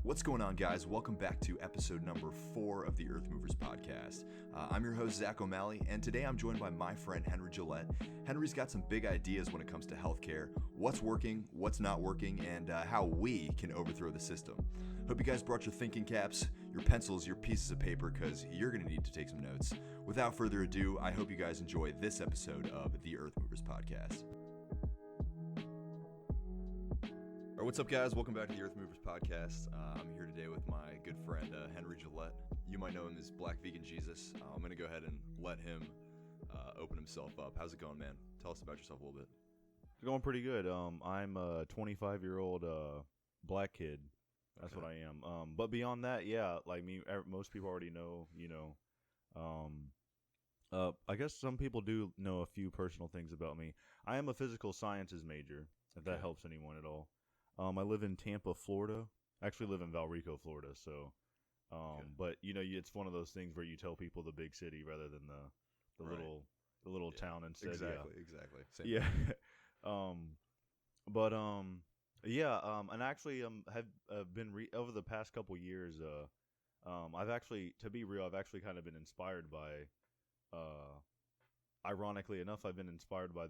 What's going on, guys? Welcome back to episode number 4 of the Earth Movers Podcast. I'm your host, Zach O'Malley, and today I'm joined by my friend, Henry Gillette. Henry's got some big ideas when it comes to healthcare, what's working, what's not working, and how we can overthrow the system. Hope you guys brought your thinking caps, your pencils, your pieces of paper, because you're going to need to take some notes. Without further ado, I hope you guys enjoy this episode of the Earth Movers Podcast. All right, what's up, guys? Welcome back to the Earth Movers Podcast. I'm here today with my good friend, Henry Gillette. You might know him as Black Vegan Jesus. I'm going to go ahead and let him open himself up. How's it going, man? Tell us about yourself a little bit. It's going pretty good. I'm a 25-year-old black kid. That's Okay. what I am. But beyond that, yeah, like me, most people already know, I guess some people do know a few personal things about me. I am a physical sciences major, if that helps anyone at all. I live in Tampa, Florida. I actually live in Valrico, Florida. So, but it's one of those things where you tell people the big city rather than the Right. little town instead. Exactly. Same Yeah. thing. And actually, have been over the past couple years. I've actually kind of been inspired by. Ironically enough, I've been inspired by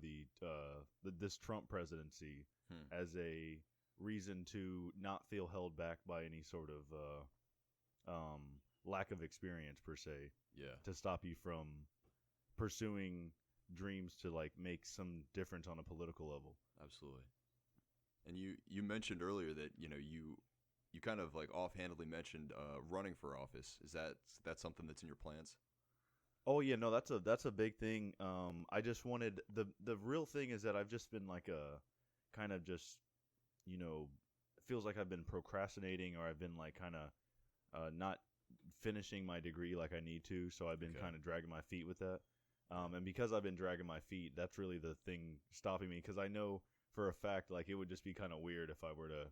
this Trump presidency as a reason to not feel held back by any sort of lack of experience per se. Yeah. To stop you from pursuing dreams to like make some difference on a political level. Absolutely. And you mentioned earlier that you kind of like offhandedly mentioned running for office. Is that something that's in your plans? Oh yeah, no, that's a big thing. I just wanted the real thing is that I've just been like a kind of just it feels like I've been procrastinating, or I've been like kind of not finishing my degree like I need to. So I've been kind of dragging my feet with that. And because I've been dragging my feet, that's really the thing stopping me. Because I know for a fact, like it would just be kind of weird if I were to,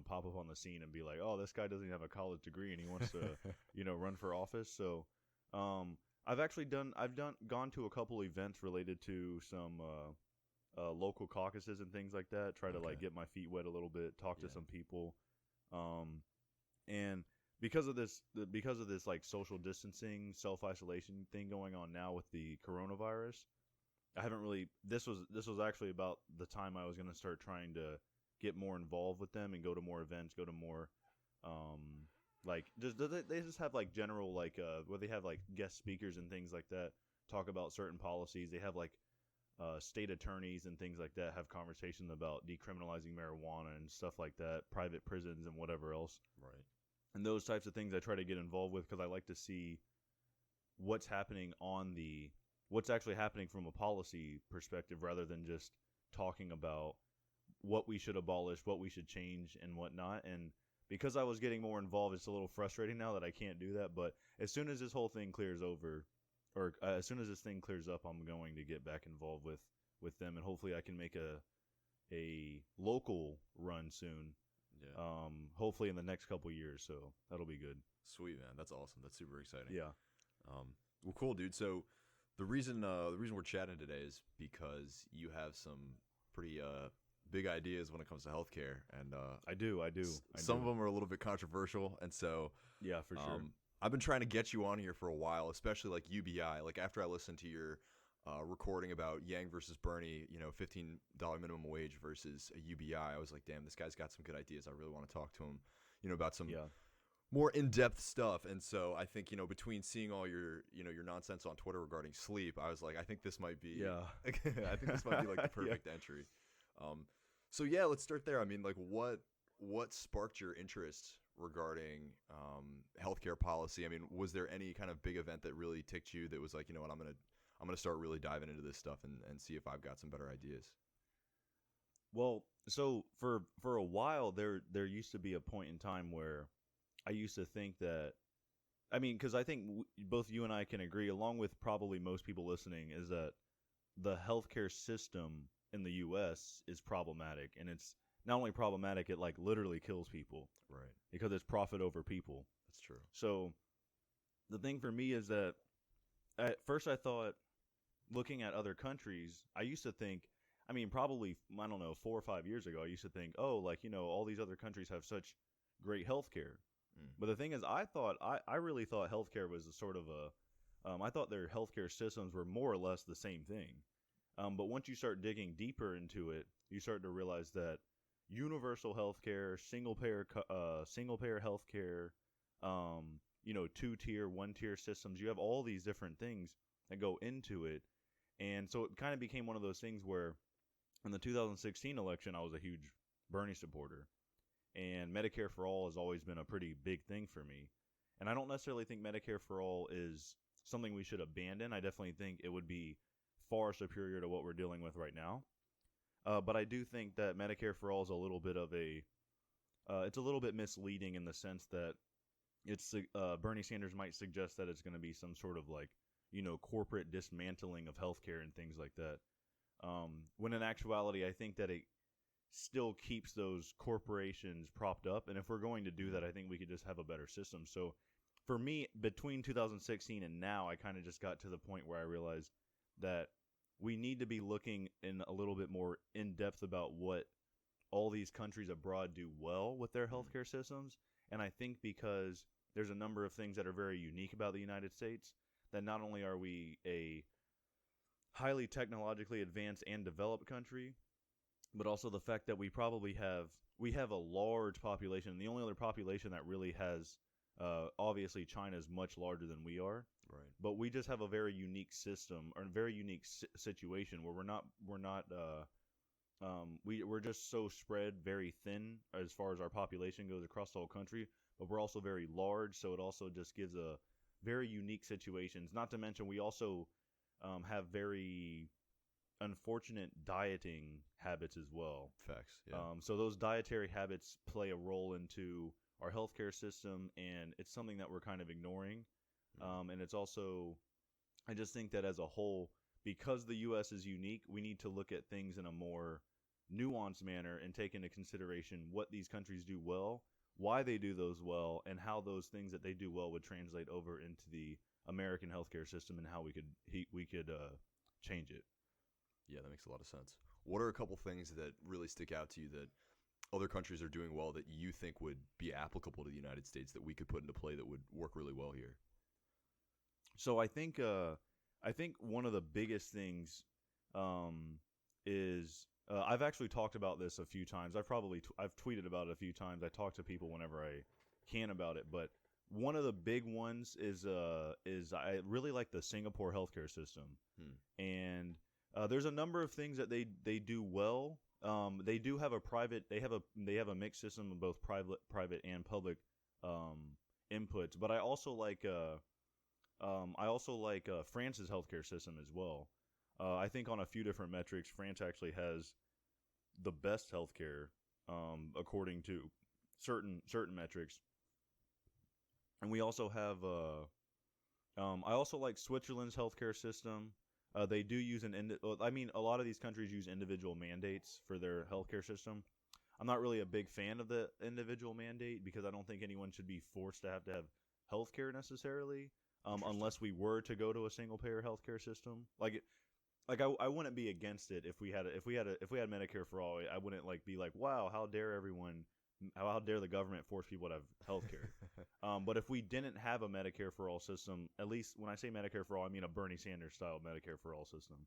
pop up on the scene and be like, oh, this guy doesn't even have a college degree and he wants to, run for office. So, I've gone to a couple events related to some local caucuses and things like that. Try to like get my feet wet a little bit, talk to some people, and because of this like social distancing, self-isolation thing going on now with the coronavirus, I haven't really. This was actually about the time I was going to start trying to get more involved with them and go to more events, go to more. Like they just have like general like where they have like guest speakers and things like that, talk about certain policies. They have like state attorneys and things like that have conversations about decriminalizing marijuana and stuff like that, private prisons and whatever else. Right. And those types of things I try to get involved with because I like to see what's actually happening from a policy perspective rather than just talking about what we should abolish, what we should change and whatnot. And because I was getting more involved, it's a little frustrating now that I can't do that. But as soon as this whole thing clears over, or as soon as this thing clears up, I'm going to get back involved with them, and hopefully I can make a local run soon. Yeah. Hopefully in the next couple years, so that'll be good. Sweet, man. That's awesome. That's super exciting. Yeah. Well, cool, dude. So the reason we're chatting today is because you have some pretty big ideas when it comes to healthcare, and I do. Some of them are a little bit controversial, and so yeah, for sure. I've been trying to get you on here for a while, especially like UBI. Like after I listened to your recording about Yang versus Bernie, $15 minimum wage versus a UBI, I was like, damn, this guy's got some good ideas. I really want to talk to him, about some more in-depth stuff. And so I think, between seeing all your, your nonsense on Twitter regarding sleep, I was like, I think this might be, I think this might be like the perfect entry. So yeah, let's start there. I mean, like what sparked your interest regarding healthcare policy? I mean, was there any kind of big event that really ticked you that was like, what, I'm gonna start really diving into this stuff and see if I've got some better ideas? Well, so for a while there used to be a point in time where I used to think that, I mean, because I think both you and I can agree, along with probably most people listening, is that the healthcare system in the U.S. is problematic, and it's not only problematic, it like literally kills people. Right. Because it's profit over people. That's true. So the thing for me is that at first I thought, looking at other countries, I used to think, I mean, probably, I don't know, 4 or 5 years ago, I used to think, oh, like, all these other countries have such great health care. Mm. But the thing is, I really thought healthcare was a sort of I thought their healthcare systems were more or less the same thing. But once you start digging deeper into it, you start to realize that universal healthcare, single payer healthcare, 2-tier, 1-tier systems, you have all these different things that go into it. And so it kind of became one of those things where in the 2016 election, I was a huge Bernie supporter. And Medicare for All has always been a pretty big thing for me. And I don't necessarily think Medicare for All is something we should abandon. I definitely think it would be far superior to what we're dealing with right now. But I do think that Medicare for All is a little bit of it's a little bit misleading in the sense that it's Bernie Sanders might suggest that it's going to be some sort of corporate dismantling of healthcare and things like that. When in actuality, I think that it still keeps those corporations propped up. And if we're going to do that, I think we could just have a better system. So for me, between 2016 and now, I kind of just got to the point where I realized that we need to be looking in a little bit more in depth about what all these countries abroad do well with their healthcare systems. And I think because there's a number of things that are very unique about the United States, that not only are we a highly technologically advanced and developed country, but also the fact that we have a large population. The only other population that really has, obviously China is much larger than we are. Right. But we just have a very unique system or a very unique situation where we're just so spread very thin as far as our population goes across the whole country, but we're also very large. So it also just gives a very unique situations. Not to mention we also have very unfortunate dieting habits as well. Facts. Yeah. So those dietary habits play a role into our healthcare system, and it's something that we're kind of ignoring. And it's also, I just think that as a whole, because the U.S. is unique, we need to look at things in a more nuanced manner and take into consideration what these countries do well, why they do those well, and how those things that they do well would translate over into the American healthcare system and how we could change it. Yeah, that makes a lot of sense. What are a couple things that really stick out to you that other countries are doing well that you think would be applicable to the United States that we could put into play that would work really well here? So I think one of the biggest things is I've actually talked about this a few times. I've tweeted about it a few times. I talk to people whenever I can about it, but one of the big ones is I really like the Singapore healthcare system. And there's a number of things that they do well. They do have they have a mixed system of both private and public inputs, but I also like France's healthcare system as well. I think on a few different metrics, France actually has the best healthcare according to certain metrics. And we also have I also like Switzerland's healthcare system. They do use a lot of these countries use individual mandates for their healthcare system. I'm not really a big fan of the individual mandate because I don't think anyone should be forced to have healthcare necessarily, unless we were to go to a single payer healthcare system. I wouldn't be against it if we had Medicare for all. I wouldn't be like, wow, how dare the government force people to have healthcare. But if we didn't have a Medicare for all system, at least when I say Medicare for all, I mean a Bernie Sanders style Medicare for all system.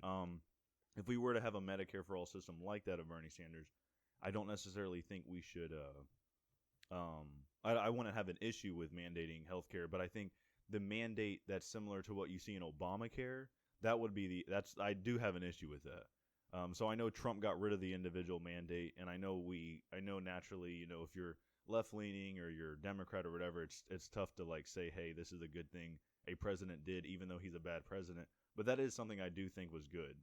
Right. If we were to have a Medicare for all system like that of Bernie Sanders, I don't necessarily think we should. I wouldn't have an issue with mandating healthcare, but I think the mandate that's similar to what you see in Obamacare, that would be I do have an issue with that. So I know Trump got rid of the individual mandate, and I know naturally, if you're left leaning or you're Democrat or whatever, it's tough to say, hey, this is a good thing a president did, even though he's a bad president. But that is something I do think was good.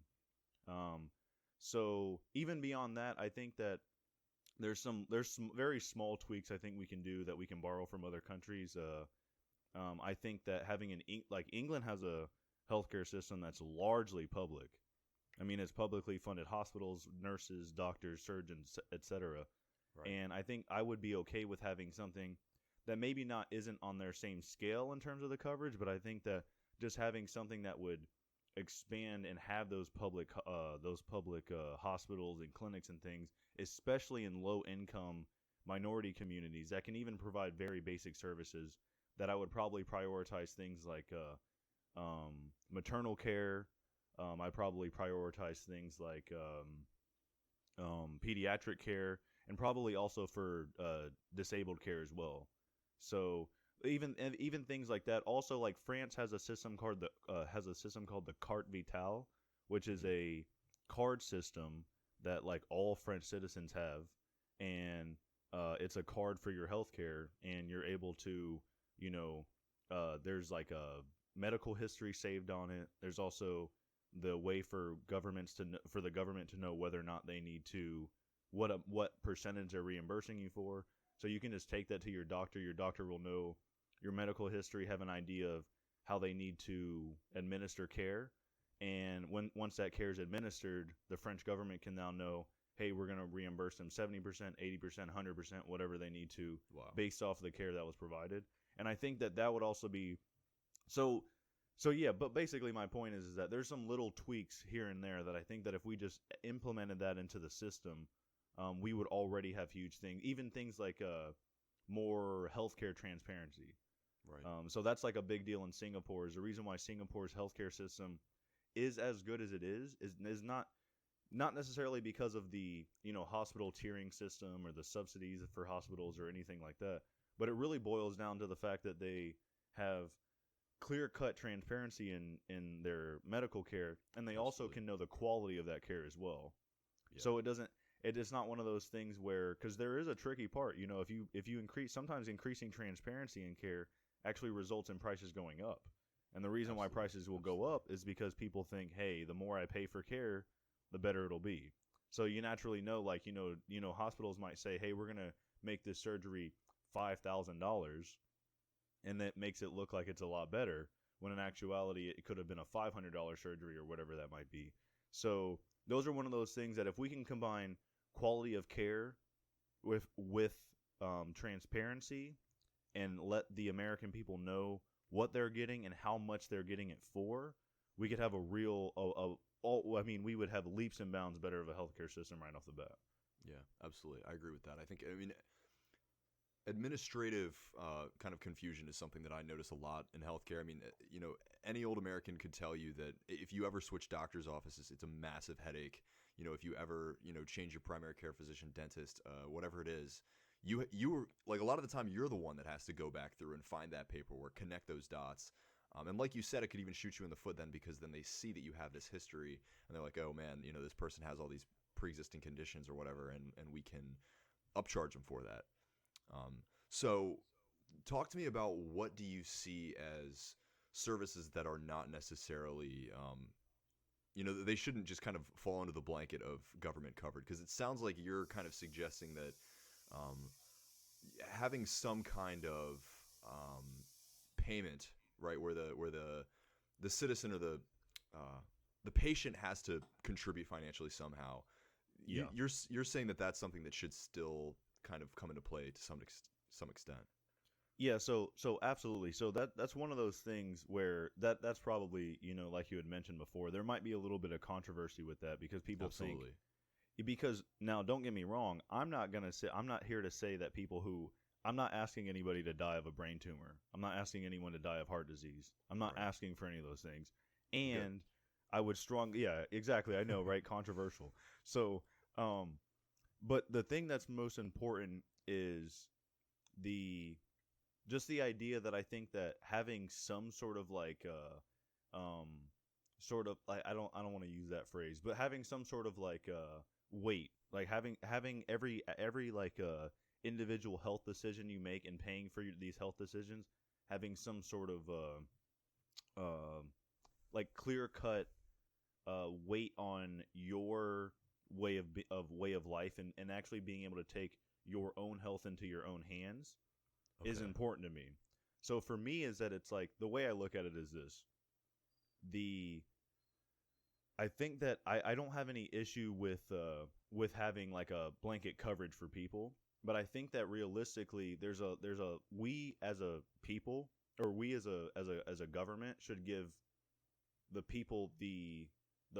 So even beyond that, I think that there's some very small tweaks I think we can do that we can borrow from other countries. I think that having England has a healthcare system that's largely public. I mean, it's publicly funded hospitals, nurses, doctors, surgeons, etc. Right. And I think I would be okay with having something that maybe isn't on their same scale in terms of the coverage, but I think that just having something that would expand and have those public hospitals and clinics and things, especially in low income minority communities that can even provide very basic services, that I would probably prioritize things like maternal care. I probably prioritize things like pediatric care, and probably also for disabled care as well. So even things like that. Also, like France has a system called the Carte Vitale, which is a card system that like all French citizens have, and it's a card for your health care, and you're able to, there's like a medical history saved on it. There's also the way for the government to know whether or not they need to, what percentage they're reimbursing you for. So you can just take that to your doctor. Your doctor will know your medical history, have an idea of how they need to administer care. And once that care is administered, the French government can now know, hey, we're going to reimburse them 70%, 80%, 100%, whatever they need to, based off of the care that was provided. And I think that would also be so yeah, but basically my point is that there's some little tweaks here and there that I think that if we just implemented that into the system, we would already have huge things, even things like more healthcare transparency. Right. So that's like a big deal in Singapore. Is the reason why Singapore's healthcare system is as good as it is not necessarily because of the hospital tiering system or the subsidies for hospitals or anything like that, but it really boils down to the fact that they have clear-cut transparency in their medical care, and they also can know the quality of that care as well. Yeah. So it's not one of those things where, because there is a tricky part, if you sometimes increasing transparency in care actually results in prices going up. And the reason why prices will go up is because people think, hey, the more I pay for care, the better it'll be. So you naturally know, like, hospitals might say, hey, we're going to make this surgery $5,000, and that makes it look like it's a lot better, when in actuality it could have been a $500 surgery or whatever that might be. So those are one of those things that if we can combine quality of care with transparency, and let the American people know what they're getting and how much they're getting it for, we could have we would have leaps and bounds better of a healthcare system right off the bat. Yeah, absolutely. I agree with that. Administrative kind of confusion is something that I notice a lot in healthcare. Any old American could tell you that if you ever switch doctor's offices, it's a massive headache. If you ever, change your primary care physician, dentist, whatever it is, you were like, a lot of the time you're the one that has to go back through and find that paperwork, connect those dots. And like you said, it could even shoot you in the foot then, because then they see that you have this history and they're like, oh man, this person has all these pre-existing conditions or whatever, and we can upcharge them for that. So talk to me about, what do you see as services that are not necessarily, they shouldn't just kind of fall under the blanket of government covered? Because it sounds like you're kind of suggesting that having some kind of payment, right, where the citizen or the patient has to contribute financially somehow. Yeah. You're saying that that's something that should still kind of come into play to some extent. Yeah, so absolutely. So that's one of those things where that's probably, like you had mentioned before, there might be a little bit of controversy with that, because people think, because now don't get me wrong, I'm not here to say that I'm not asking anybody to die of a brain tumor. I'm not asking anyone to die of heart disease. I'm not asking for any of those things. And I would yeah, exactly. I know, right? Controversial. So, but the thing that's most important is the idea that I think that having some sort of like, I don't want to use that phrase, but having some sort of like, weight, like having every like, individual health decision you make and paying for these health decisions, having some sort of like clear-cut weight on your way of life, and actually being able to take your own health into your own hands is important to me. So for me, is that it's like, the way I look at it is this: I think that I don't have any issue with having like a blanket coverage for people, but I think that realistically we as a people, or we as a government, should give the people the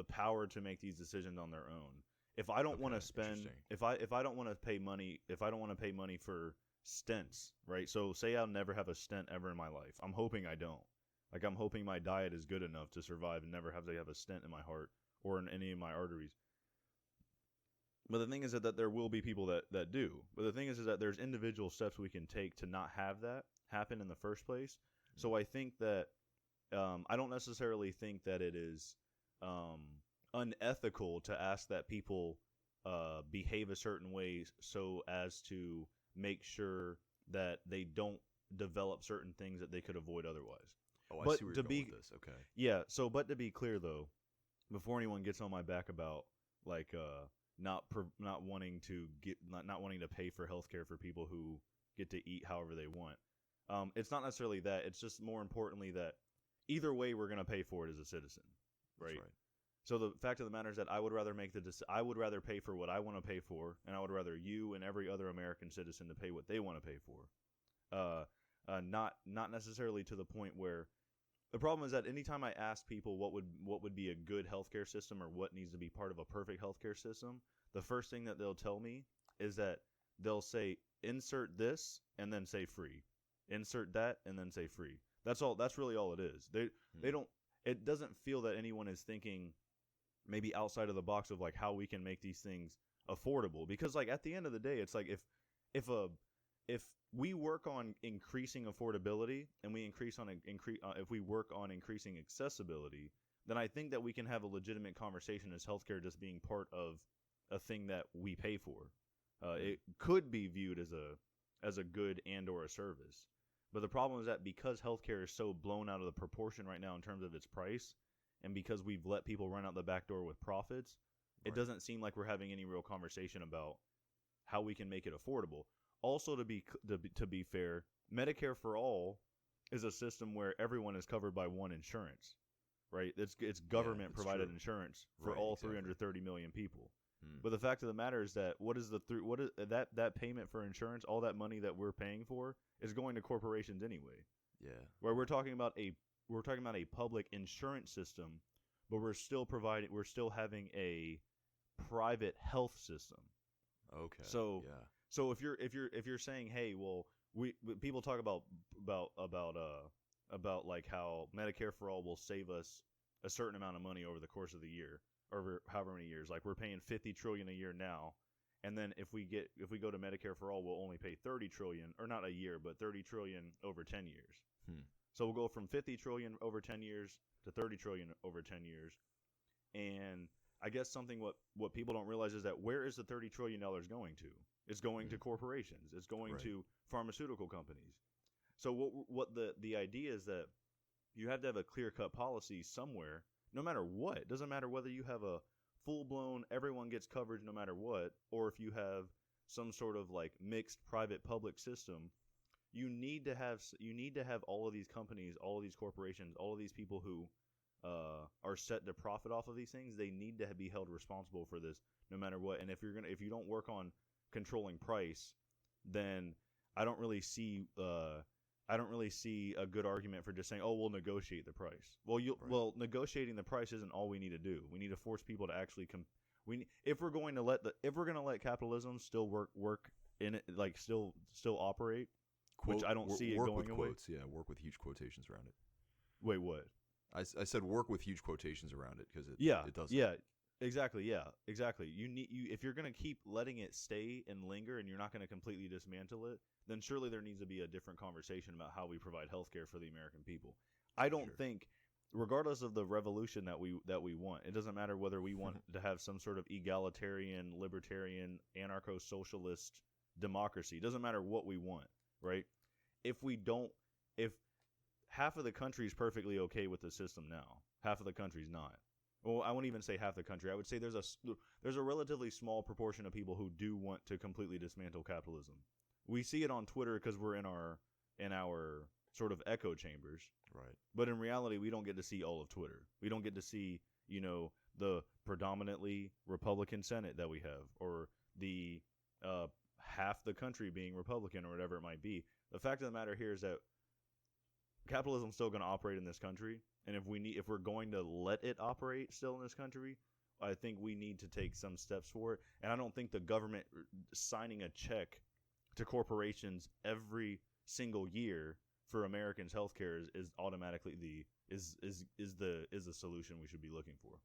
power to make these decisions on their own. If I don't want to Okay, spend, interesting. if I don't want to pay money, if I don't want to pay money for stents, right? So say I'll never have a stent ever in my life. I'm hoping I don't. Like I'm hoping my diet is good enough to survive and never have to have a stent in my heart or in any of my arteries. But the thing is that there will be people that do. But the thing is that there's individual steps we can take to not have that happen in the first place. So I think that I don't necessarily think that it is unethical to ask that people behave a certain way so as to make sure that they don't develop certain things that they could avoid otherwise. Oh, I But see where to you're going be with this. Okay. Yeah, so but to be clear though, before anyone gets on my back about like not wanting to not wanting to pay for healthcare for people who get to eat however they want. It's not necessarily that. It's just more importantly that either way we're going to pay for it as a citizen, right? That's right. So the fact of the matter is that I would rather I would rather pay for what I want to pay for, and I would rather you and every other American citizen to pay what they want to pay for. Not necessarily to the point where the problem is that anytime I ask people what would be a good healthcare system or what needs to be part of a perfect healthcare system, the first thing that they'll tell me is that they'll say insert this and then say free, insert that and then say free. That's all. That's really all it is. They don't. It doesn't feel that anyone is thinking maybe outside of the box of like how we can make these things affordable. Because like at the end of the day, it's like if we work on increasing affordability and we if we work on increasing accessibility, then I think that we can have a legitimate conversation as healthcare just being part of a thing that we pay for. It could be viewed as a good and or a service. But the problem is that because healthcare is so blown out of the proportion right now in terms of its price, and because we've let people run out the back door with profits, it doesn't seem like we're having any real conversation about how we can make it affordable. Also, to be fair, Medicare for All is a system where everyone is covered by one insurance, right? It's government provided true. insurance for Right, all exactly. 330 million people. But the fact of the matter is that what is that payment for insurance? All that money that we're paying for is going to corporations anyway. Yeah. Where we're talking about a public insurance system, but we're still having a private health system. Okay. So yeah. So if you're saying, hey, well, people talk about like how Medicare for All will save us a certain amount of money over the course of the year, over however many years. Like we're paying $50 trillion a year now, and then if we go to Medicare for All, we'll only pay $30 trillion, or not a year, but $30 trillion over 10 years. So we'll go from $50 trillion over 10 years to $30 trillion over 10 years, and I guess something what people don't realize is that where is the $30 trillion going to? It's going to corporations. It's going to pharmaceutical companies. So what the idea is that you have to have a clear-cut policy somewhere, no matter what. It doesn't matter whether you have a full-blown everyone gets coverage no matter what, or if you have some sort of like mixed private-public system. You need to have all of these companies, all of these corporations, all of these people who are set to profit off of these things. They need to be held responsible for this no matter what. And if you don't work on controlling price, then I don't really see a good argument for just saying, oh, we'll negotiate the price. Well, negotiating the price isn't all we need to do. We need to force people to actually if we're going to let capitalism still work in it, like still operate, which I don't see it going with away. Quotes, yeah, work with huge quotations around it. Wait, what? I said work with huge quotations around it because it doesn't. Yeah, exactly. Yeah, exactly. If you're going to keep letting it stay and linger and you're not going to completely dismantle it, then surely there needs to be a different conversation about how we provide healthcare for the American people. I don't think, regardless of the revolution that we want, it doesn't matter whether we want to have some sort of egalitarian, libertarian, anarcho-socialist democracy. It doesn't matter what we want, right? If half of the country is perfectly okay with the system now, half of the country's not. Well, I won't even say half the country. I would say there's a relatively small proportion of people who do want to completely dismantle capitalism. We see it on Twitter because we're in our sort of echo chambers. Right. But in reality, we don't get to see all of Twitter. We don't get to see, the predominantly Republican Senate that we have, or the half the country being Republican, or whatever it might be. The fact of the matter here is that capitalism's still going to operate in this country, and if we're going to let it operate still in this country, I think we need to take some steps for it. And I don't think the government signing a check to corporations every single year for Americans' healthcare is automatically the solution we should be looking for.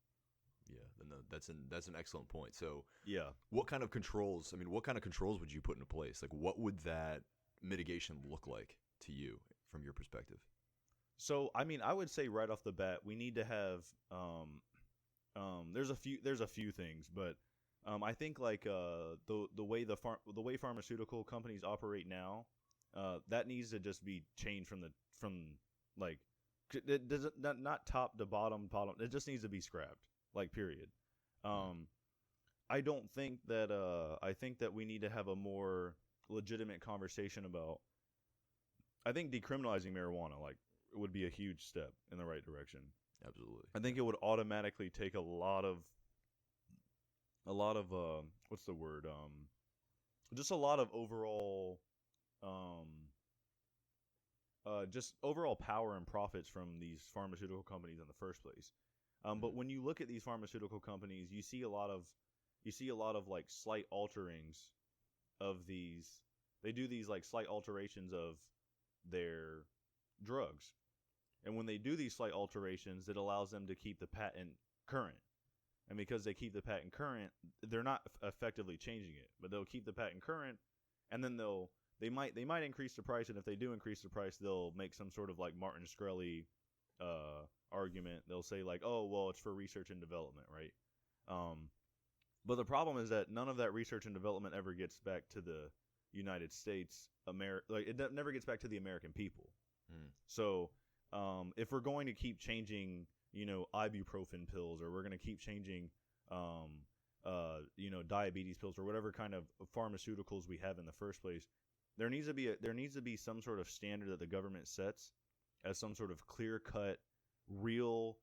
Yeah, that's an excellent point. So, yeah, what kind of controls? I mean, what kind of controls would you put into place? Like, what would that mitigation look like to you from your perspective? So, I mean, I would say right off the bat, we need to have there's a few things, but I think like the way pharmaceutical companies operate now, that needs to just be changed from like it does not top to bottom. It just needs to be scrapped. Like, period. I don't think that I think that we need to have a more legitimate conversation about. I think decriminalizing marijuana would be a huge step in the right direction. Absolutely. I think it would automatically take a lot of what's the word? Just a lot of overall just overall power and profits from these pharmaceutical companies in the first place. But when you look at these pharmaceutical companies, you see a lot of like slight alterings of these. They do these like slight alterations of their drugs. And when they do these slight alterations, it allows them to keep the patent current. And because they keep the patent current, they're not effectively changing it, but they'll keep the patent current, and then they might increase the price, and if they do increase the price, they'll make some sort of like Martin Shkreli argument. They'll say like, oh, well, it's for research and development, right? But the problem is that none of that research and development ever gets back to the United States, it never gets back to the American people. So if we're going to keep changing, ibuprofen pills, or we're going to keep changing, diabetes pills, or whatever kind of pharmaceuticals we have in the first place, there needs to be some sort of standard that the government sets as some sort of clear-cut, real,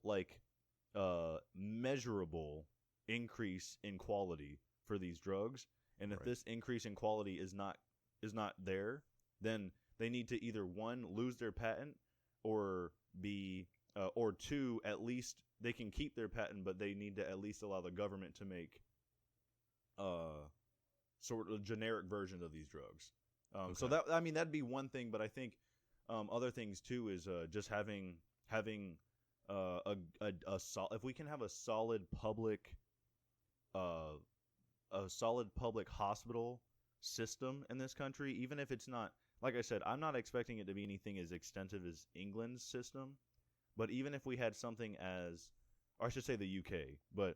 like, measurable increase in quality for these drugs. And if this increase in quality is not there, then they need to either, one, lose their patent, or or two, at least they can keep their patent, but they need to at least allow the government to make sort of generic versions of these drugs. So that'd be one thing, but I think other things too is just having if we can have a solid public hospital system in this country, even if it's not, like I said, I'm not expecting it to be anything as extensive as England's system, but even if we had something or I should say the UK, but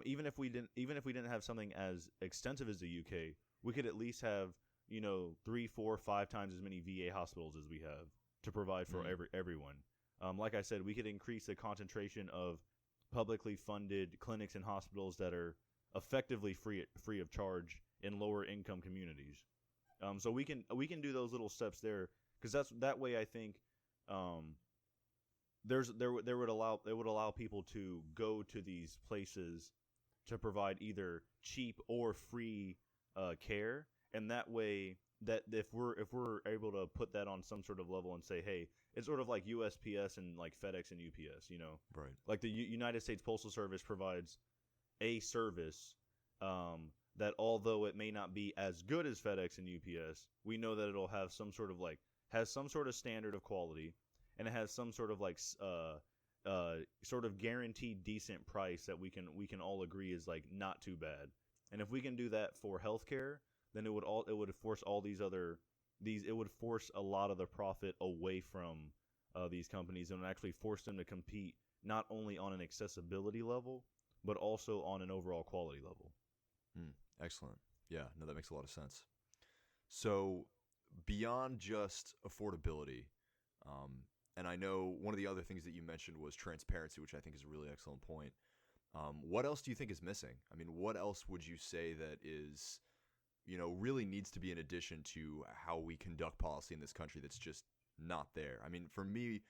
even if we didn't have something as extensive as the UK, we could at least have 3, 4, 5 times as many VA hospitals as we have to provide for everyone. Like I said, we could increase the concentration of publicly funded clinics and hospitals that are effectively free of charge in lower income communities. So we can do those little steps there, because that way I think it would allow people to go to these places to provide either cheap or free care, and that way that if we're able to put that on some sort of level and say, hey, it's sort of like USPS and like FedEx and UPS, right? Like the United States Postal Service provides a service that, although it may not be as good as FedEx and UPS, we know that it'll have some sort of standard of quality, and it has some sort of like sort of guaranteed decent price that we can all agree is like not too bad. And if we can do that for healthcare, then it would force it would force a lot of the profit away from these companies, and actually force them to compete not only on an accessibility level, but also on an overall quality level. Excellent. Yeah, no, that makes a lot of sense. So beyond just affordability, and I know one of the other things that you mentioned was transparency, which I think is a really excellent point. What else do you think is missing? I mean, what else would you say that is, really needs to be in addition to how we conduct policy in this country that's just not there? I mean, for me,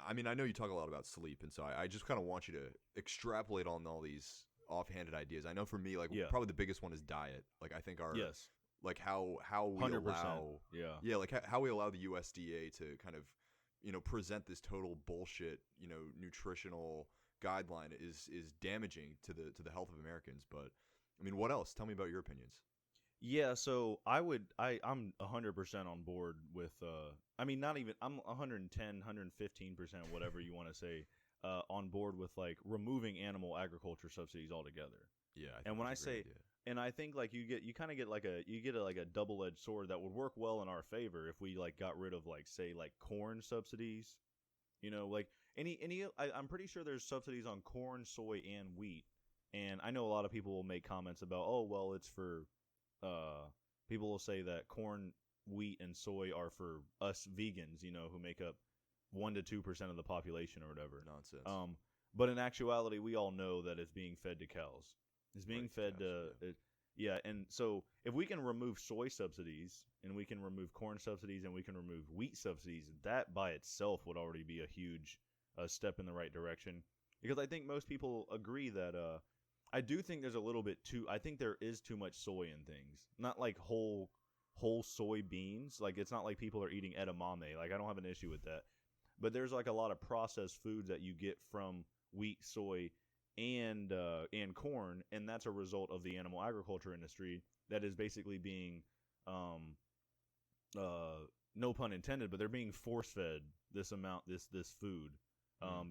I know you talk a lot about sleep, and so I just kind of want you to extrapolate on all these offhanded ideas. I know for me, probably the biggest one is diet. Like, I think like how we 100%. allow, like how we allow the USDA to kind of, present this total bullshit, nutritional guideline is damaging to the health of Americans. But I mean, what else? Tell me about your opinions. Yeah, so I'm 100% on board with I mean not even I'm 110, 115%, whatever you want to say, on board with like removing animal agriculture subsidies altogether. Yeah, I think And when I that's a great say idea. and I think like you kind of get like a double-edged sword that would work well in our favor if we like got rid of like say like corn subsidies. You know, like I'm pretty sure there's subsidies on corn, soy, and wheat. And I know a lot of people will make comments about, oh, well, it's for people will say that corn, wheat, and soy are for us vegans, you know, who make up 1 to 2% of the population or whatever. Nonsense. But in actuality, we all know that it's being fed to cows. It's being Right, fed cows, to yeah. And so if we can remove soy subsidies and we can remove corn subsidies and we can remove wheat subsidies, that by itself would already be a huge step in the right direction. Because I think most people agree that I do think there's a little bit too. I think there is too much soy in things. Not like whole soybeans. Like it's not like people are eating edamame. Like I don't have an issue with that. But there's like a lot of processed foods that you get from wheat, soy, and corn, and that's a result of the animal agriculture industry that is basically being, no pun intended, but they're being force fed this amount, this food,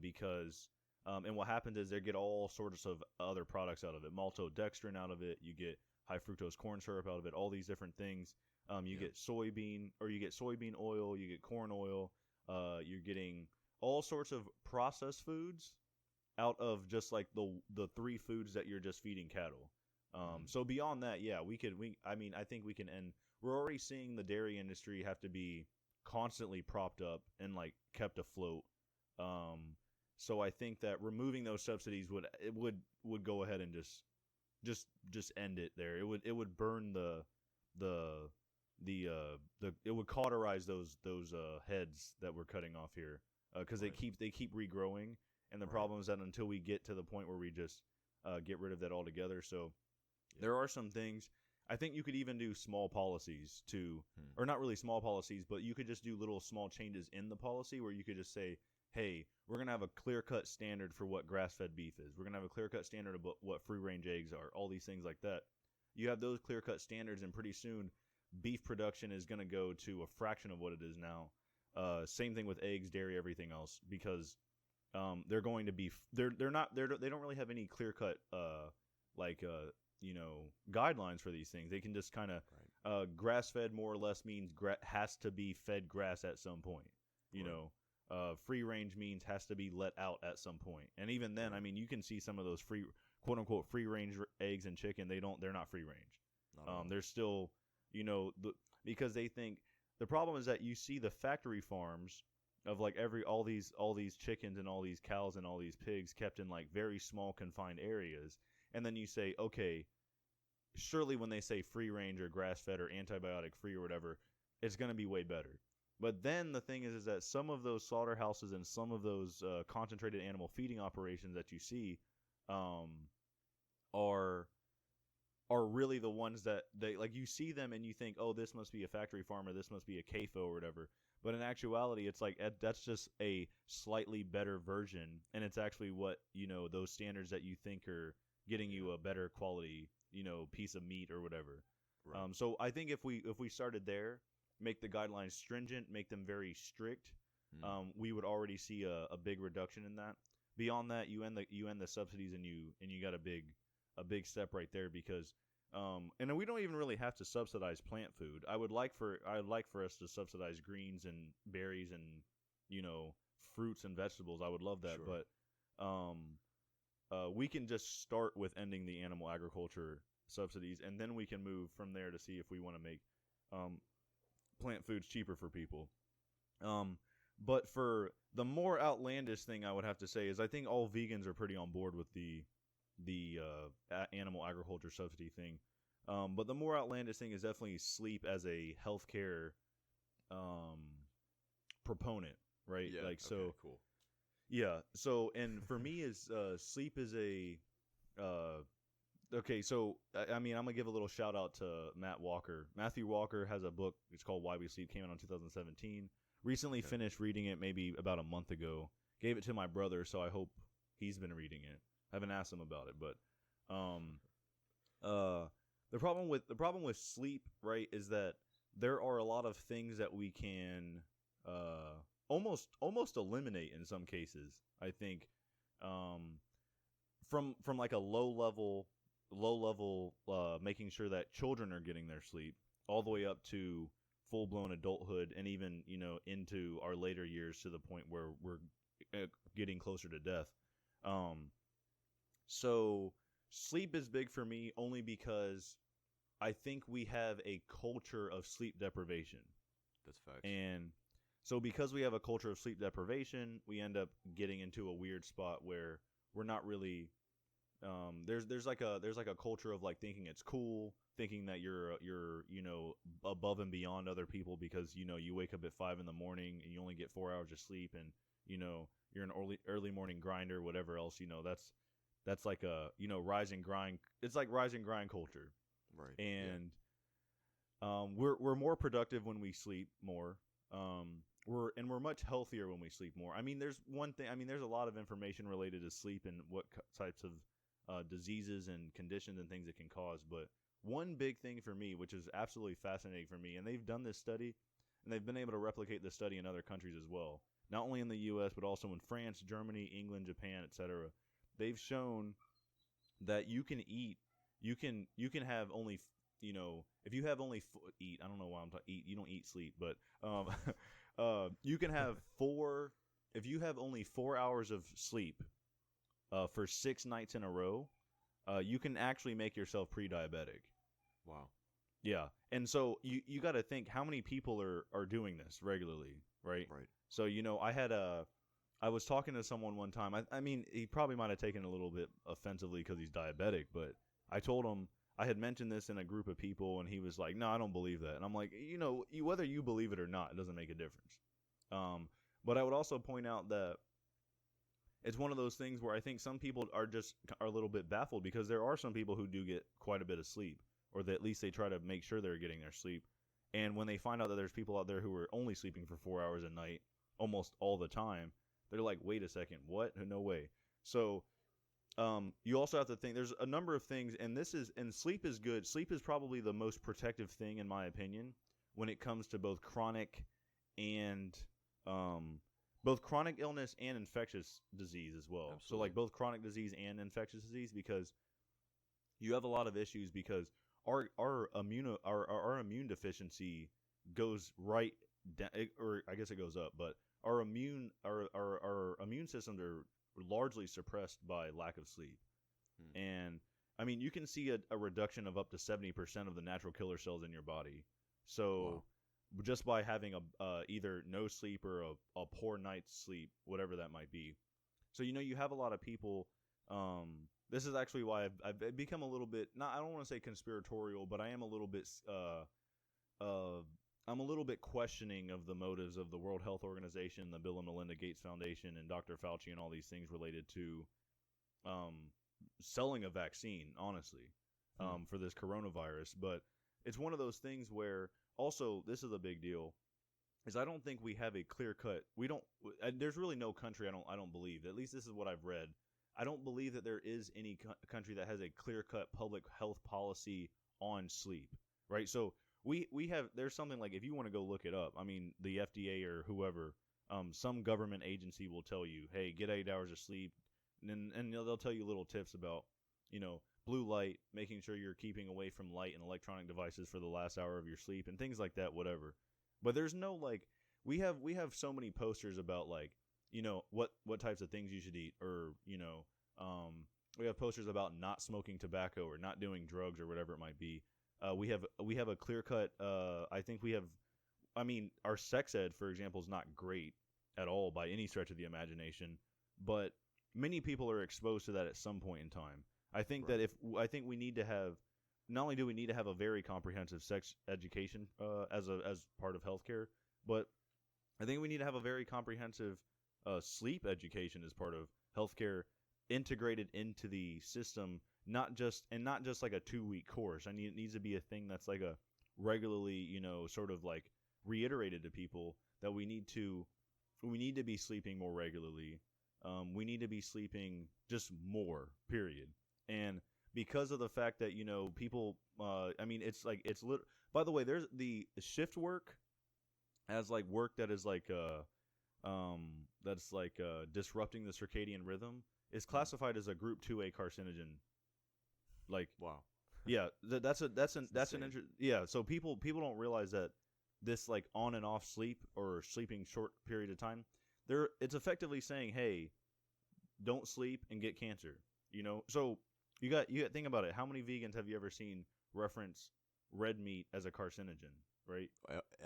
because. And what happens is they get all sorts of other products out of it. Maltodextrin out of it. You get high fructose corn syrup out of it. All these different things. You get soybean oil. You get corn oil. You're getting all sorts of processed foods out of just like the three foods that you're just feeding cattle. So beyond that, yeah, I think we can end. We're already seeing the dairy industry have to be constantly propped up and like kept afloat. So I think that removing those subsidies would go ahead and just end it there. It would burn it would cauterize those heads that we're cutting off here, because they keep regrowing, and the problem is that until we get to the point where we just get rid of that altogether. So there are some things. I think you could even do small policies or not really small policies, but you could just do little small changes in the policy where you could just say, hey, we're going to have a clear-cut standard for what grass-fed beef is. We're going to have a clear-cut standard about what free-range eggs are, all these things like that. You have those clear-cut standards, and pretty soon beef production is going to go to a fraction of what it is now. Same thing with eggs, dairy, everything else, because they're going to be they don't really have any clear-cut guidelines for these things. They can just kind of grass-fed more or less means has to be fed grass at some point, you know. Free range means has to be let out at some point. And even then, I mean, you can see some of those quote unquote free range eggs and chicken. They're not free range. They're still, because they think the problem is that you see the factory farms of like all these chickens and all these cows and all these pigs kept in like very small confined areas. And then you say, okay, surely when they say free range or grass fed or antibiotic free or whatever, it's going to be way better. But then the thing is that some of those slaughterhouses and some of those concentrated animal feeding operations that you see are really the ones that they like. You see them and you think, oh, this must be a factory farm or this must be a CAFO or whatever. But in actuality, it's like that's just a slightly better version, and it's actually what those standards that you think are getting you a better quality piece of meat or whatever. Right. So I think if we started there. Make the guidelines stringent, make them very strict, we would already see a big reduction in that. Beyond that, you end the subsidies and you got a big step right there, because and we don't even really have to subsidize plant food. I'd like for us to subsidize greens and berries and fruits and vegetables. I would love that, sure. But we can just start with ending the animal agriculture subsidies, and then we can move from there to see if we want to make plant foods cheaper for people. But for the more outlandish thing I would have to say is I think all vegans are pretty on board with the animal agriculture subsidy thing. But the more outlandish thing is definitely sleep as a healthcare proponent, right? Yeah, like so okay, cool. Yeah. So and for me is sleep is a okay, so I mean, I'm gonna give a little shout out to Matt Walker. Matthew Walker has a book. It's called Why We Sleep. Came out in 2017. Recently finished reading it, maybe about a month ago. Gave it to my brother, so I hope he's been reading it. I haven't asked him about it, but the problem with sleep, right, is that there are a lot of things that we can almost eliminate in some cases. I think from like a low level making sure that children are getting their sleep, all the way up to full blown adulthood, and even into our later years to the point where we're getting closer to death. So sleep is big for me only because I think we have a culture of sleep deprivation. That's facts. And so because we have a culture of sleep deprivation, we end up getting into a weird spot where we're not really there's like a culture of like thinking it's cool, thinking that you're above and beyond other people because you wake up at 5 a.m. and you only get 4 hours of sleep, and you're an early morning grinder, whatever else. That's like a rise and grind. It's like rise and grind culture. Right. And we're more productive when we sleep more. We're much healthier when we sleep more. I mean, there's one thing. I mean, there's a lot of information related to sleep and what types of diseases and conditions and things it can cause. But one big thing for me, which is absolutely fascinating for me, and they've done this study, and they've been able to replicate this study in other countries as well. Not only in the U.S., but also in France, Germany, England, Japan, etc. They've shown that you can have only, if you have only eat, I don't know why I'm talking eat, you don't eat sleep, but you can have if you have only 4 hours of sleep for 6 nights in a row, you can actually make yourself pre-diabetic. Wow. Yeah. And so you got to think how many people are doing this regularly, right? Right. So, I was talking to someone one time. I mean, he probably might have taken it a little bit offensively because he's diabetic, but I told him I had mentioned this in a group of people, and he was like, "No, I don't believe that." And I'm like, whether you believe it or not, it doesn't make a difference. But I would also point out that it's one of those things where I think some people are a little bit baffled because there are some people who do get quite a bit of sleep, or that at least they try to make sure they're getting their sleep. And when they find out that there's people out there who are only sleeping for 4 hours a night almost all the time, they're like, wait a second, what? No way. So you also have to think there's a number of things, and sleep is good. Sleep is probably the most protective thing, in my opinion, when it comes to both chronic illness and infectious disease as well. Absolutely. So like both chronic disease and infectious disease, because you have a lot of issues because our immune deficiency goes right down, or I guess it goes up, but our immune systems are largely suppressed by lack of sleep. And I mean, you can see a reduction of up to 70% of the natural killer cells in your body. So just by having either no sleep or a poor night's sleep, whatever that might be. So you have a lot of people. This is actually why I've become a little bit, I don't want to say conspiratorial, but I am a little bit I'm a little bit questioning of the motives of the World Health Organization, the Bill and Melinda Gates Foundation, and Dr. Fauci, and all these things related to selling a vaccine, honestly, for this coronavirus. But it's one of those things where, also, this is a big deal, is I don't think we have a clear cut. There's really no country, I don't believe, at least this is what I've read. I don't believe that there is any country that has a clear cut public health policy on sleep, right? So we have, there's something like, if you want to go look it up, I mean, the FDA or whoever, some government agency will tell you, hey, get 8 hours of sleep, and they'll tell you little tips about, blue light, making sure you're keeping away from light and electronic devices for the last hour of your sleep, and things like that, whatever. But there's no, like, we have so many posters about, like, what types of things you should eat, or, we have posters about not smoking tobacco or not doing drugs or whatever it might be. We have a clear cut. Our sex ed, for example, is not great at all by any stretch of the imagination, but many people are exposed to that at some point in time. I think that we need to have, not only do we need to have a very comprehensive sex education as part of healthcare, but I think we need to have a very comprehensive sleep education as part of healthcare, integrated into the system. Not just like a 2-week course. It needs to be a thing that's like a regularly, sort of like reiterated to people that we need to be sleeping more regularly. We need to be sleeping just more, period. And because of the fact that, people, it's like, by the way, there's the shift work as like work that is like, disrupting the circadian rhythm is classified as a group 2A carcinogen. Like, wow. Yeah, that's an yeah. So people don't realize that this like on and off sleep or sleeping short period of time, it's effectively saying, hey, don't sleep and get cancer. So you got think about it. How many vegans have you ever seen reference red meat as a carcinogen? Right.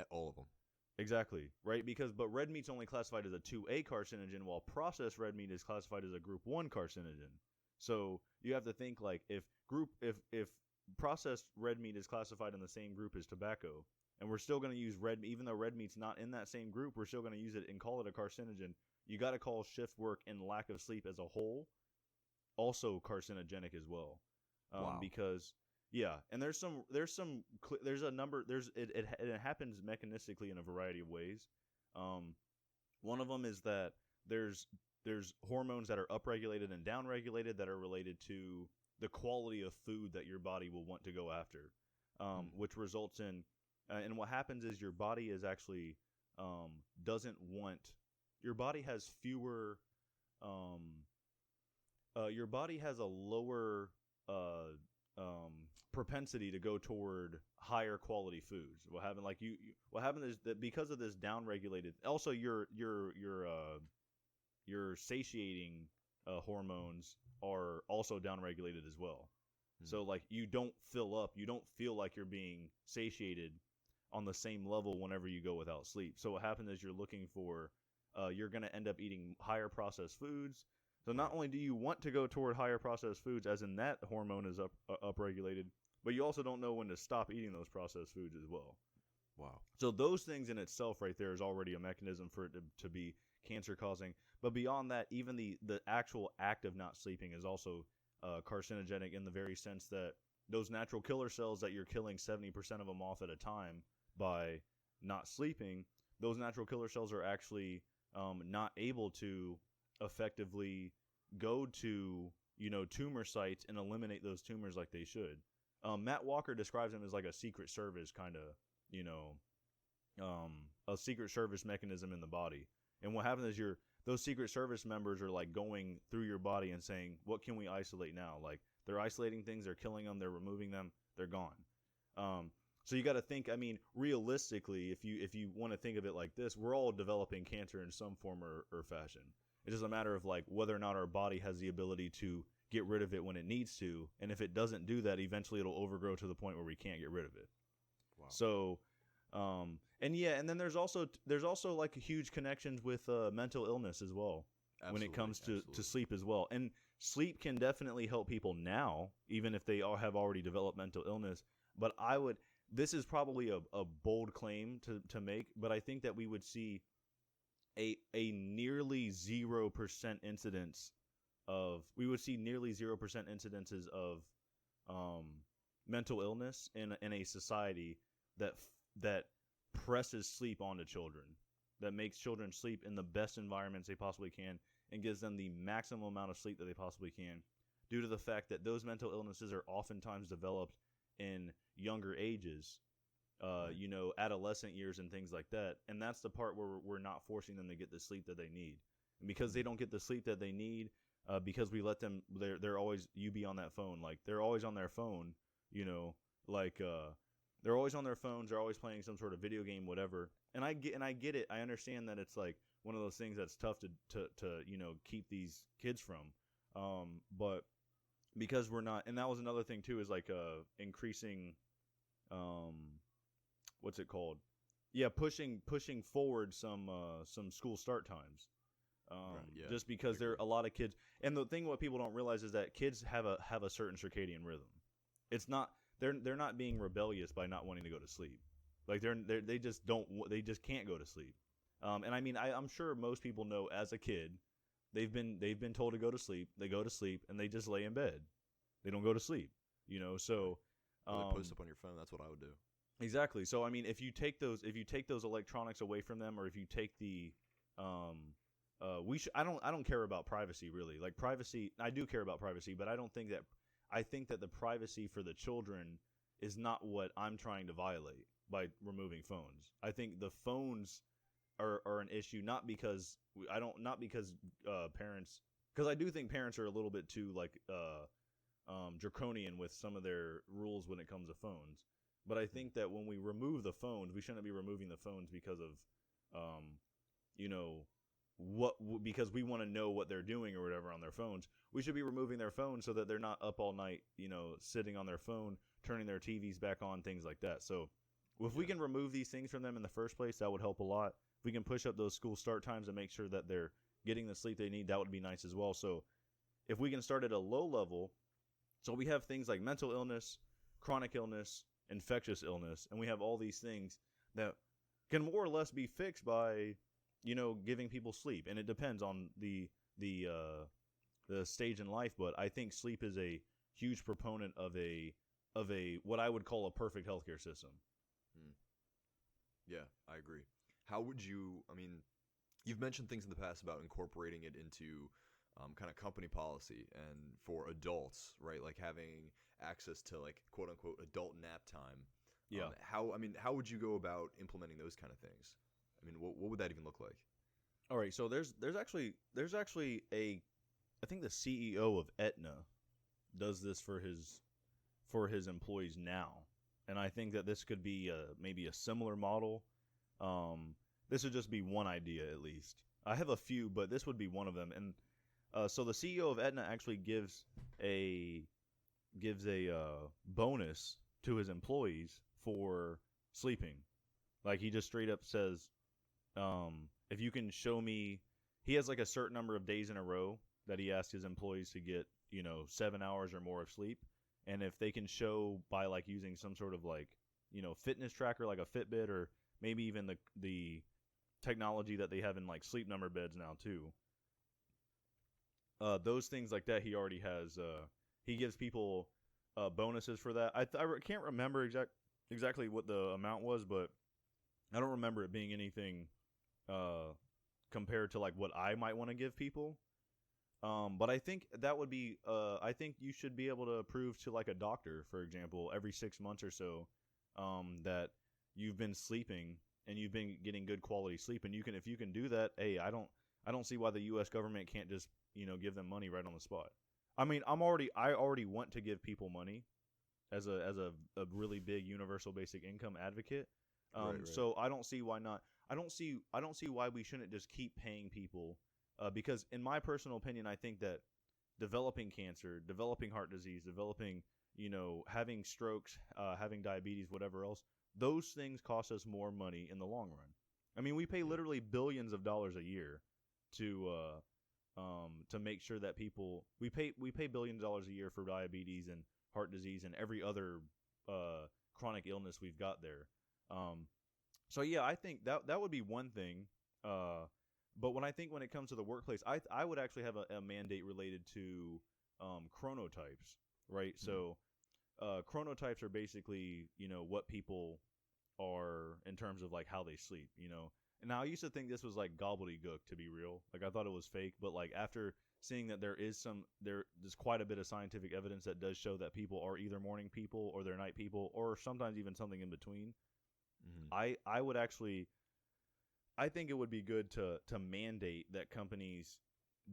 All of them. Exactly. Right. But red meat's only classified as a 2A carcinogen, while processed red meat is classified as a group 1 carcinogen. So you have to think like if processed red meat is classified in the same group as tobacco, and we're still going to use red meat, even though red meat's not in that same group, we're still going to use it and call it a carcinogen. You got to call shift work and lack of sleep as a whole also carcinogenic as well. Wow. Because and it happens mechanistically in a variety of ways. One of them is that there's hormones that are upregulated and downregulated that are related to the quality of food that your body will want to go after, which results in, and what happens is your body is actually doesn't want, your body has fewer, your body has a lower propensity to go toward higher quality foods. What happened is that because of this downregulated, also your satiating hormones are also downregulated as well. So like you don't fill up, you don't feel like you're being satiated on the same level whenever you go without sleep. So what happens is you're looking for, you're going to end up eating higher processed foods. So not only do you want to go toward higher processed foods, as in that hormone is upregulated, but you also don't know when to stop eating those processed foods as well. Wow. So those things in itself right there is already a mechanism for it to be cancer causing. But beyond that, even the actual act of not sleeping is also carcinogenic in the very sense that those natural killer cells that you're killing 70% of them off at a time by not sleeping, those natural killer cells are actually not able to effectively go to tumor sites and eliminate those tumors like they should. Matt Walker describes them as like a secret service kind of a secret service mechanism in the body. And what happens is those secret service members are like going through your body and saying, what can we isolate now? Like they're isolating things, they're killing them, they're removing them, they're gone. So you got to think, realistically, if you want to think of it like this, we're all developing cancer in some form or fashion. It's just a matter of like whether or not our body has the ability to get rid of it when it needs to. And if it doesn't do that, eventually it'll overgrow to the point where we can't get rid of it. Wow. So, and then there's also like huge connections with mental illness as well. Absolutely, when it comes to sleep as well. And sleep can definitely help people now, even if they all have already developed mental illness. But this is probably a bold claim to make, but I think that we would see a nearly 0% incidence of, incidences of mental illness in a society that presses sleep onto children, that makes children sleep in the best environments they possibly can and gives them the maximum amount of sleep that they possibly can, due to the fact that those mental illnesses are oftentimes developed in younger ages, adolescent years and things like that. And that's the part where we're not forcing them to get the sleep that they need. And because they don't get the sleep that they need, because we let them, they're always, you be on that phone, like they're always on their phone, they're always on their phones, they're always playing some sort of video game, whatever. And I get it. I understand that it's like one of those things that's tough to keep these kids from. But because we're not, and that was another thing too, is like increasing, what's it called? Yeah, pushing forward some school start times. Right, yeah. Just because there are a lot of kids, and the thing what people don't realize is that kids have a certain circadian rhythm. It's not, they're not being rebellious by not wanting to go to sleep. Like they just can't go to sleep. And I'm sure most people know, as a kid, they've been told to go to sleep. They go to sleep and they just lay in bed. They don't go to sleep. So post up on your phone. That's what I would do. Exactly. So if you take those electronics away from them, or if you take the I don't care about privacy really. Like privacy, I do care about privacy, but I think that the privacy for the children is not what I'm trying to violate by removing phones. I think the phones are an issue not because parents, because I do think parents are a little bit too draconian with some of their rules when it comes to phones. But I think that when we remove the phones, we shouldn't be removing the phones because of because we want to know what they're doing or whatever on their phones. We should be removing their phones so that they're not up all night, sitting on their phone, turning their TVs back on, things like that. So if we can remove these things from them in the first place, that would help a lot. If we can push up those school start times and make sure that they're getting the sleep they need, that would be nice as well. So if we can start at a low level, so we have things like mental illness, chronic illness, infectious illness, and we have all these things that can more or less be fixed by giving people sleep. And it depends on the stage in life, but I think sleep is a huge proponent of a what I would call a perfect healthcare system. Yeah, I agree. How would you, you've mentioned things in the past about incorporating it into kind of company policy and for adults, right? Like having access to like quote unquote adult nap time. Yeah. How would you go about implementing those kind of things? What would that even look like? All right, so there's actually I think the CEO of Aetna does this for his employees now, and I think that this could be maybe a similar model. This would just be one idea at least. I have a few, but this would be one of them. And so the CEO of Aetna actually gives a bonus to his employees for sleeping. Like he just straight up says, if you can show me, he has like a certain number of days in a row that he asks his employees to get, 7 hours or more of sleep. And if they can show by like using some sort of like, fitness tracker, like a Fitbit, or maybe even the technology that they have in like sleep number beds now too. Those things like that, he already has, he gives people bonuses for that. I can't remember exactly what the amount was, but I don't remember it being anything compared to like what I might want to give people. But I think that would be, I think you should be able to prove to like a doctor, for example, every 6 months or so, that you've been sleeping and you've been getting good quality sleep. And if you can do that, hey, I don't see why the U.S. government can't just, give them money right on the spot. I already want to give people money as a really big universal basic income advocate. Right. So I don't see why not. I don't see why we shouldn't just keep paying people, because in my personal opinion, I think that developing cancer, developing heart disease, developing, having strokes, having diabetes, whatever else, those things cost us more money in the long run. We pay literally billions of dollars a year to make sure that people, we pay billions of dollars a year for diabetes and heart disease and every other chronic illness we've got there. So yeah, I think that would be one thing. But when it comes to the workplace, I would actually have a mandate related to chronotypes, right? Mm-hmm. So chronotypes are basically, what people are in terms of like how they sleep, And now I used to think this was like gobbledygook, to be real. Like I thought it was fake, but like after seeing that there's quite a bit of scientific evidence that does show that people are either morning people or they're night people, or sometimes even something in between. Mm-hmm. I think it would be good to mandate that companies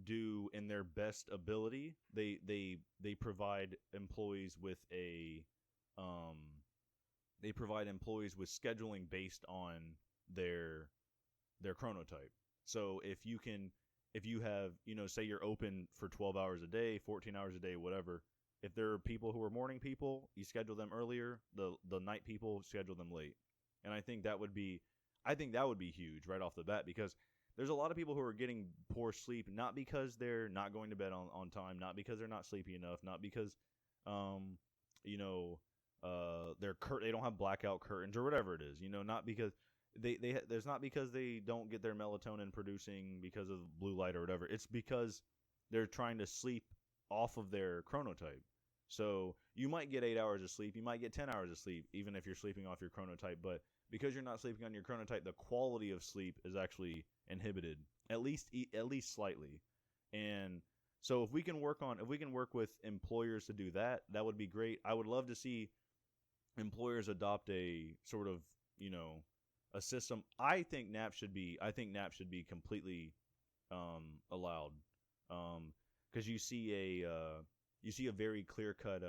do in their best ability. They provide employees with scheduling based on their chronotype. So if you have, say you're open for 12 hours a day, 14 hours a day, whatever, if there are people who are morning people, you schedule them earlier, the night people schedule them late. And I think that would be huge right off the bat, because there's a lot of people who are getting poor sleep, not because they're not going to bed on time, not because they're not sleepy enough, not because they don't have blackout curtains or whatever it is, not because there's not because they don't get their melatonin producing because of blue light or whatever. It's because they're trying to sleep off of their chronotype. So you might get 8 hours of sleep, you might get 10 hours of sleep, even if you're sleeping off your chronotype, but because you're not sleeping on your chronotype, the quality of sleep is actually inhibited, at least slightly. And so if we can work with employers to do that, that would be great. I would love to see employers adopt a sort of, a system. I think naps should be completely allowed. Because you see a very clear cut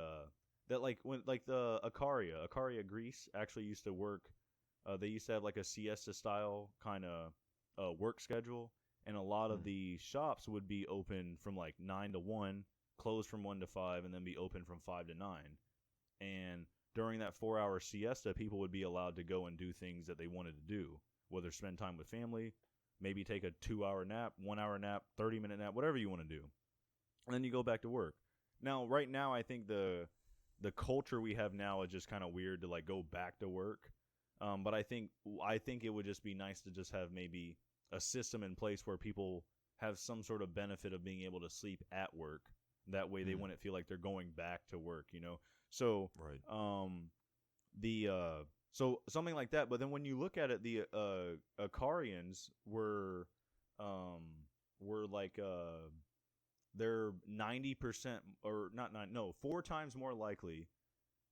that like when like the Acaria Greece actually used to work. They used to have like a siesta style kind of work schedule, and a lot of the shops would be open from like 9 to 1, close from 1 to 5, and then be open from 5 to 9. And during that 4-hour siesta, people would be allowed to go and do things that they wanted to do, whether spend time with family, maybe take a 2-hour nap, 1-hour nap, 30-minute nap, whatever you want to do. And then you go back to work. Now, right now, I think the culture we have now is just kind of weird to like go back to work. But I think it would just be nice to just have maybe a system in place where people have some sort of benefit of being able to sleep at work. That way they wouldn't feel like they're going back to work, So, Right. So something like that. But then when you look at it, the Acarians were like they're 90% or not 4 times more likely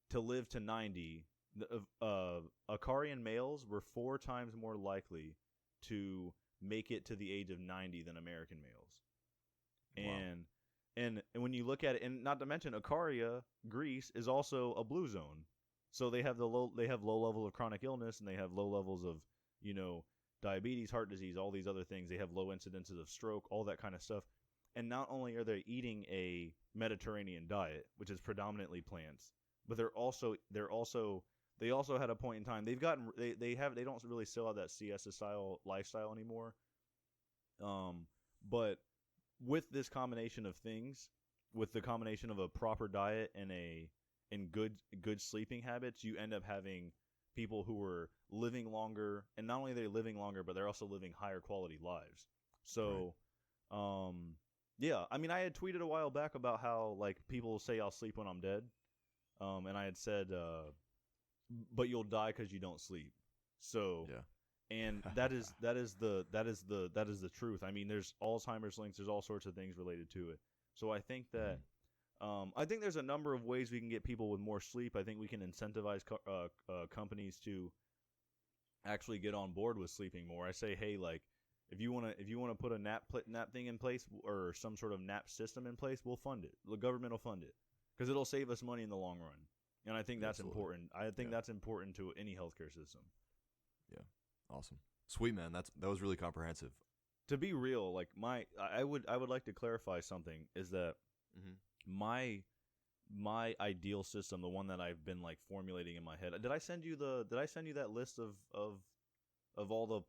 to live to 90. Acarian males were 4 times more likely to make it to the age of 90 than American males. Wow. And when you look at it, and not to mention Acaria, Greece is also a blue zone. So they have low levels of chronic illness, and they have low levels of, diabetes, heart disease, all these other things. They have low incidences of stroke, all that kind of stuff. And not only are they eating a Mediterranean diet, which is predominantly plants, but they also had a point in time they don't really still have that siesta style lifestyle anymore. But with this combination of things, with the combination of a proper diet and good sleeping habits, you end up having people who are living longer, and not only are they living longer, but they're also living higher quality lives. So, right. Yeah, I mean, I had tweeted a while back about how like people say I'll sleep when I'm dead, and I had said, but you'll die because you don't sleep. So, yeah. And that is the truth. I mean, there's Alzheimer's links. There's all sorts of things related to it. So I think that I think there's a number of ways we can get people with more sleep. I think we can incentivize companies to actually get on board with sleeping more. I say, hey, like if you want to put a nap thing in place or some sort of nap system in place, we'll fund it. The government will fund it because it'll save us money in the long run. And I think that's important. I think that's important to any healthcare system. Yeah. Awesome. Sweet, man. That was really comprehensive. To be real, like I would like to clarify something is that my ideal system, the one that I've been like formulating in my head. Did I send you that list of all the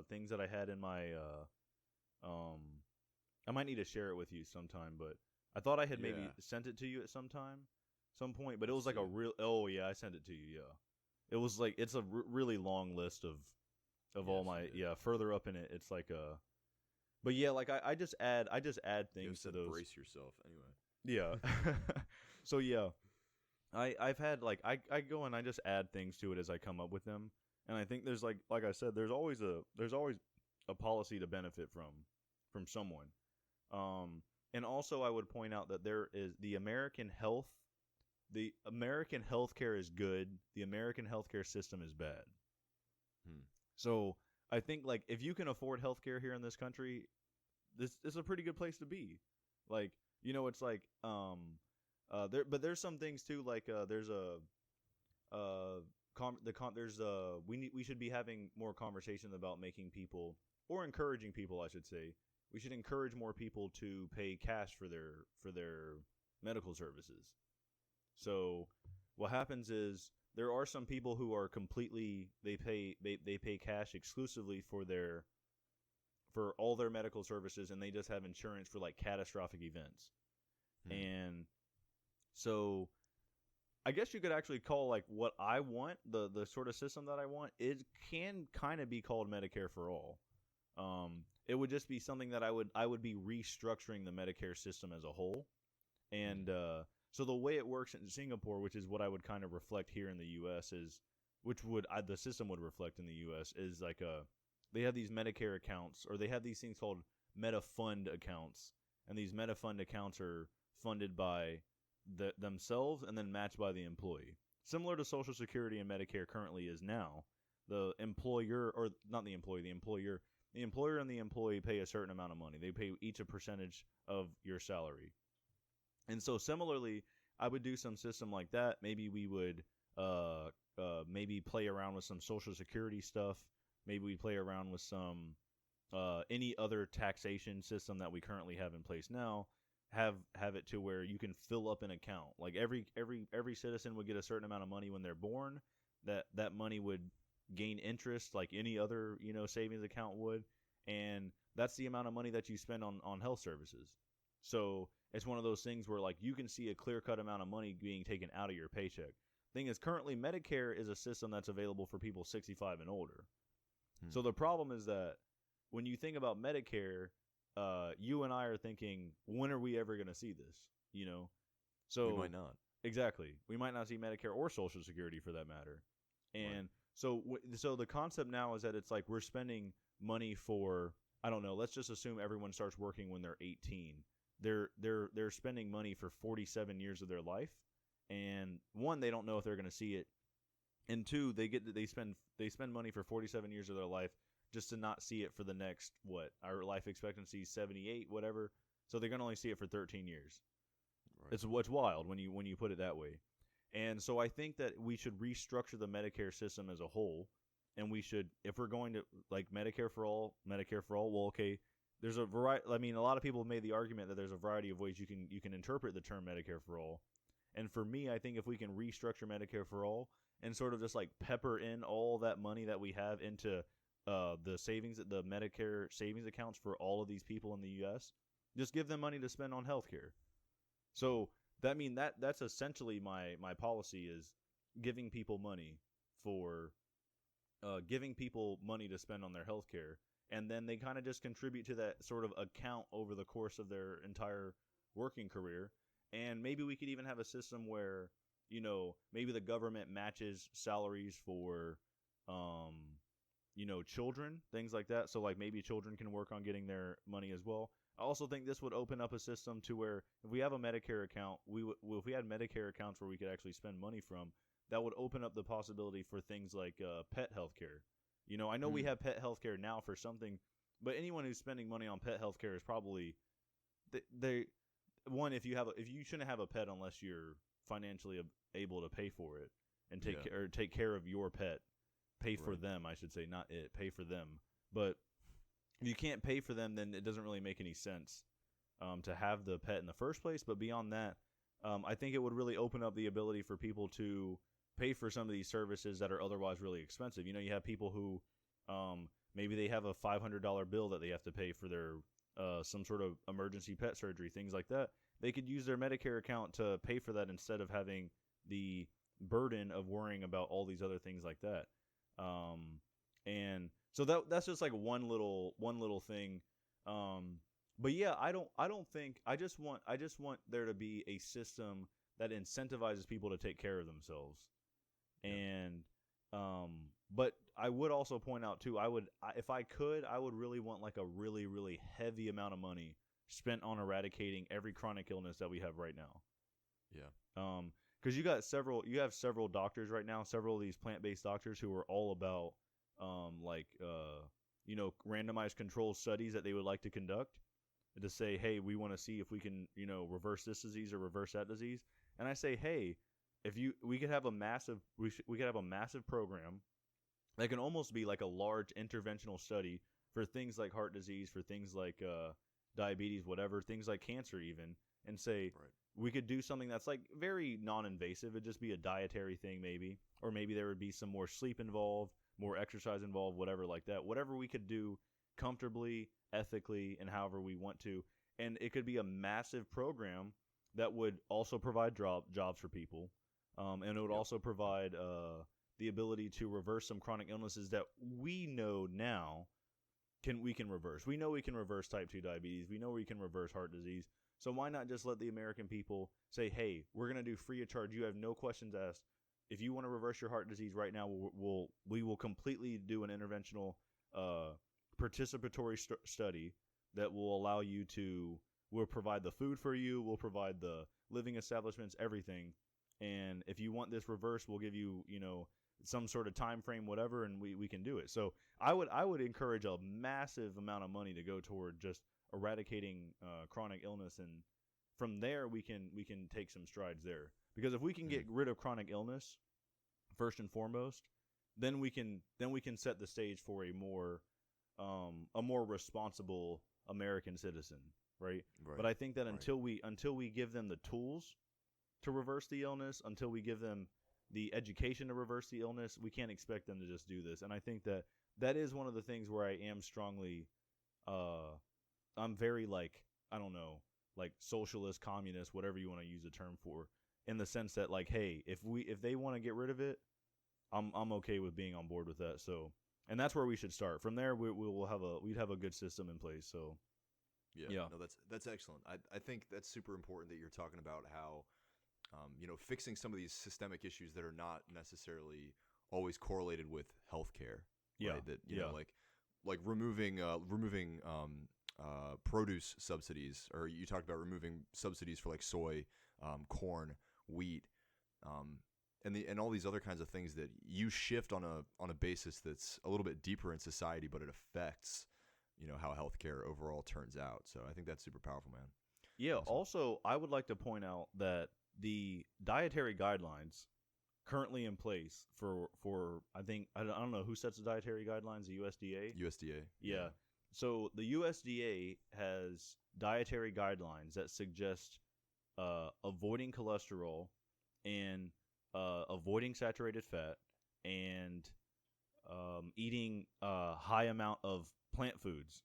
things that I had in my I might need to share it with you sometime, but I thought I had maybe sent it to you at some point, but it was like a real I sent it to you. Yeah. It was like it's a really long list of all my further up in it. It's like but yeah, like I just add things to those. Brace yourself anyway. Yeah. So yeah, I've had like I go and I just add things to it as I come up with them, and I think there's like I said, there's always a policy to benefit from someone. And also I would point out that there is the American healthcare is good. The American healthcare system is bad. So I think like if you can afford healthcare here in this country, this is a pretty good place to be. Like, it's like but there's some things too. Like there's we should be having more conversations about making people or encouraging people, I should say. We should encourage more people to pay cash for their medical services. So what happens is there are some people who are completely they pay cash exclusively for all their medical services, and they just have insurance for like catastrophic events. And so I guess you could actually call like what I want, the sort of system that I want, it can kind of be called Medicare for all. It would just be something that I would be restructuring the Medicare system as a whole. And so the way it works in Singapore, which is what I would kind of reflect here in the U.S., is which the system would reflect in the U.S. is like they have these Medicare accounts, or they have these things called Meta-Fund accounts, and these Meta-Fund accounts are funded by themselves and then matched by the employee. Similar to Social Security and Medicare currently is now, the employer, or not the employee, the employer and the employee pay a certain amount of money. They pay each a percentage of your salary. And so similarly, I would do some system like that. Maybe we would maybe play around with some Social Security stuff. Maybe we play around with some any other taxation system that we currently have in place now. Have it to where you can fill up an account. Like every citizen would get a certain amount of money when they're born. That money would gain interest like any other savings account would, and that's the amount of money that you spend on health services. So it's one of those things where like you can see a clear-cut amount of money being taken out of your paycheck. Thing is, currently Medicare is a system that's available for people 65 and older. So the problem is that when you think about Medicare, you and I are thinking, when are we ever going to see this? So we might not. Exactly. We might not see Medicare or Social Security for that matter. And so the concept now is that it's like we're spending money for, I don't know, let's just assume everyone starts working when they're 18. They're spending money for 47 years of their life, and one, they don't know if they're going to see it, and two, they spend money for 47 years of their life just to not see it for the next, our life expectancy is 78, whatever. So they're going to only see it for 13 years. Right. It's wild when you put it that way. And so I think that we should restructure the Medicare system as a whole, and we should, if we're going to like Medicare for all, well, okay, there's a variety. I mean, a lot of people have made the argument that there's a variety of ways you can interpret the term Medicare for all. And for me, I think if we can restructure Medicare for all and sort of just like pepper in all that money that we have into the Medicare savings accounts for all of these people in the U.S., just give them money to spend on healthcare. So that's essentially my policy is giving people money to spend on their healthcare, and then they kind of just contribute to that sort of account over the course of their entire working career. And maybe we could even have a system where maybe the government matches salaries for children, things like that. So like maybe children can work on getting their money as well. I also think this would open up a system to where if we have a Medicare account, if we had Medicare accounts where we could actually spend money from, that would open up the possibility for things like pet healthcare. I know we have pet healthcare now for something, but anyone who's spending money on pet healthcare is probably if you shouldn't have a pet unless you're financially able to pay for it and take care of your pet. Pay for them, I should say, not it. Pay for them. But if you can't pay for them, then it doesn't really make any sense to have the pet in the first place. But beyond that, I think it would really open up the ability for people to pay for some of these services that are otherwise really expensive. You have people who maybe they have a $500 bill that they have to pay for their some sort of emergency pet surgery, things like that. They could use their Medicare account to pay for that instead of having the burden of worrying about all these other things like that. And so that's just like one little thing. But yeah, I just want there to be a system that incentivizes people to take care of themselves. And, but I would also point out too, if I could, I would really want like a really, really heavy amount of money spent on eradicating every chronic illness that we have right now. Yeah. Because you have several doctors right now, several of these plant-based doctors who are all about, randomized controlled studies that they would like to conduct to say, hey, we want to see if we can, reverse this disease or reverse that disease. And I say, hey, we could have a massive program that can almost be like a large interventional study for things like heart disease, for things like diabetes, whatever, things like cancer even, and say, right, we could do something that's like very non-invasive. It'd just be a dietary thing maybe, or maybe there would be some more sleep involved, more exercise involved, whatever like that. Whatever we could do comfortably, ethically, and however we want to. And it could be a massive program that would also provide jobs for people. And it would also provide the ability to reverse some chronic illnesses that we know now we can reverse. We know we can reverse type 2 diabetes. We know we can reverse heart disease. So why not just let the American people say, hey, we're going to do free of charge. You have no questions asked. if you want to reverse your heart disease right now, we will completely do an interventional participatory study that will allow you to. We'll provide the food for you. We'll provide the living establishments, everything. And if you want this reversed, we'll give you, some sort of time frame, whatever, and we can do it. So I would encourage a massive amount of money to go toward just eradicating chronic illness, and from there we can take some strides there. Because if we can get rid of chronic illness first and foremost, then we can set the stage for a more responsible American citizen, right? But I think that until we give them the tools to reverse the illness, until we give them the education to reverse the illness, we can't expect them to just do this. And I think that is one of the things where I am strongly, I'm very I don't know, socialist, communist, whatever you want to use the term for, in the sense that hey, if they want to get rid of it, I'm okay with being on board with that. So, and that's where we should start. From there, we'd have a good system in place. So, yeah. No, that's excellent. I think that's super important that you're talking about how, fixing some of these systemic issues that are not necessarily always correlated with healthcare. Yeah. Right? That like removing produce subsidies, or you talked about removing subsidies for soy, corn, wheat, and all these other kinds of things that you shift on a basis that's a little bit deeper in society, but it affects how healthcare overall turns out. So I think that's super powerful, man. Yeah. Awesome. Also, I would like to point out that the dietary guidelines currently in place for I don't know who sets the dietary guidelines, the USDA? USDA. Yeah. So the USDA has dietary guidelines that suggest avoiding cholesterol and avoiding saturated fat and eating a high amount of plant foods.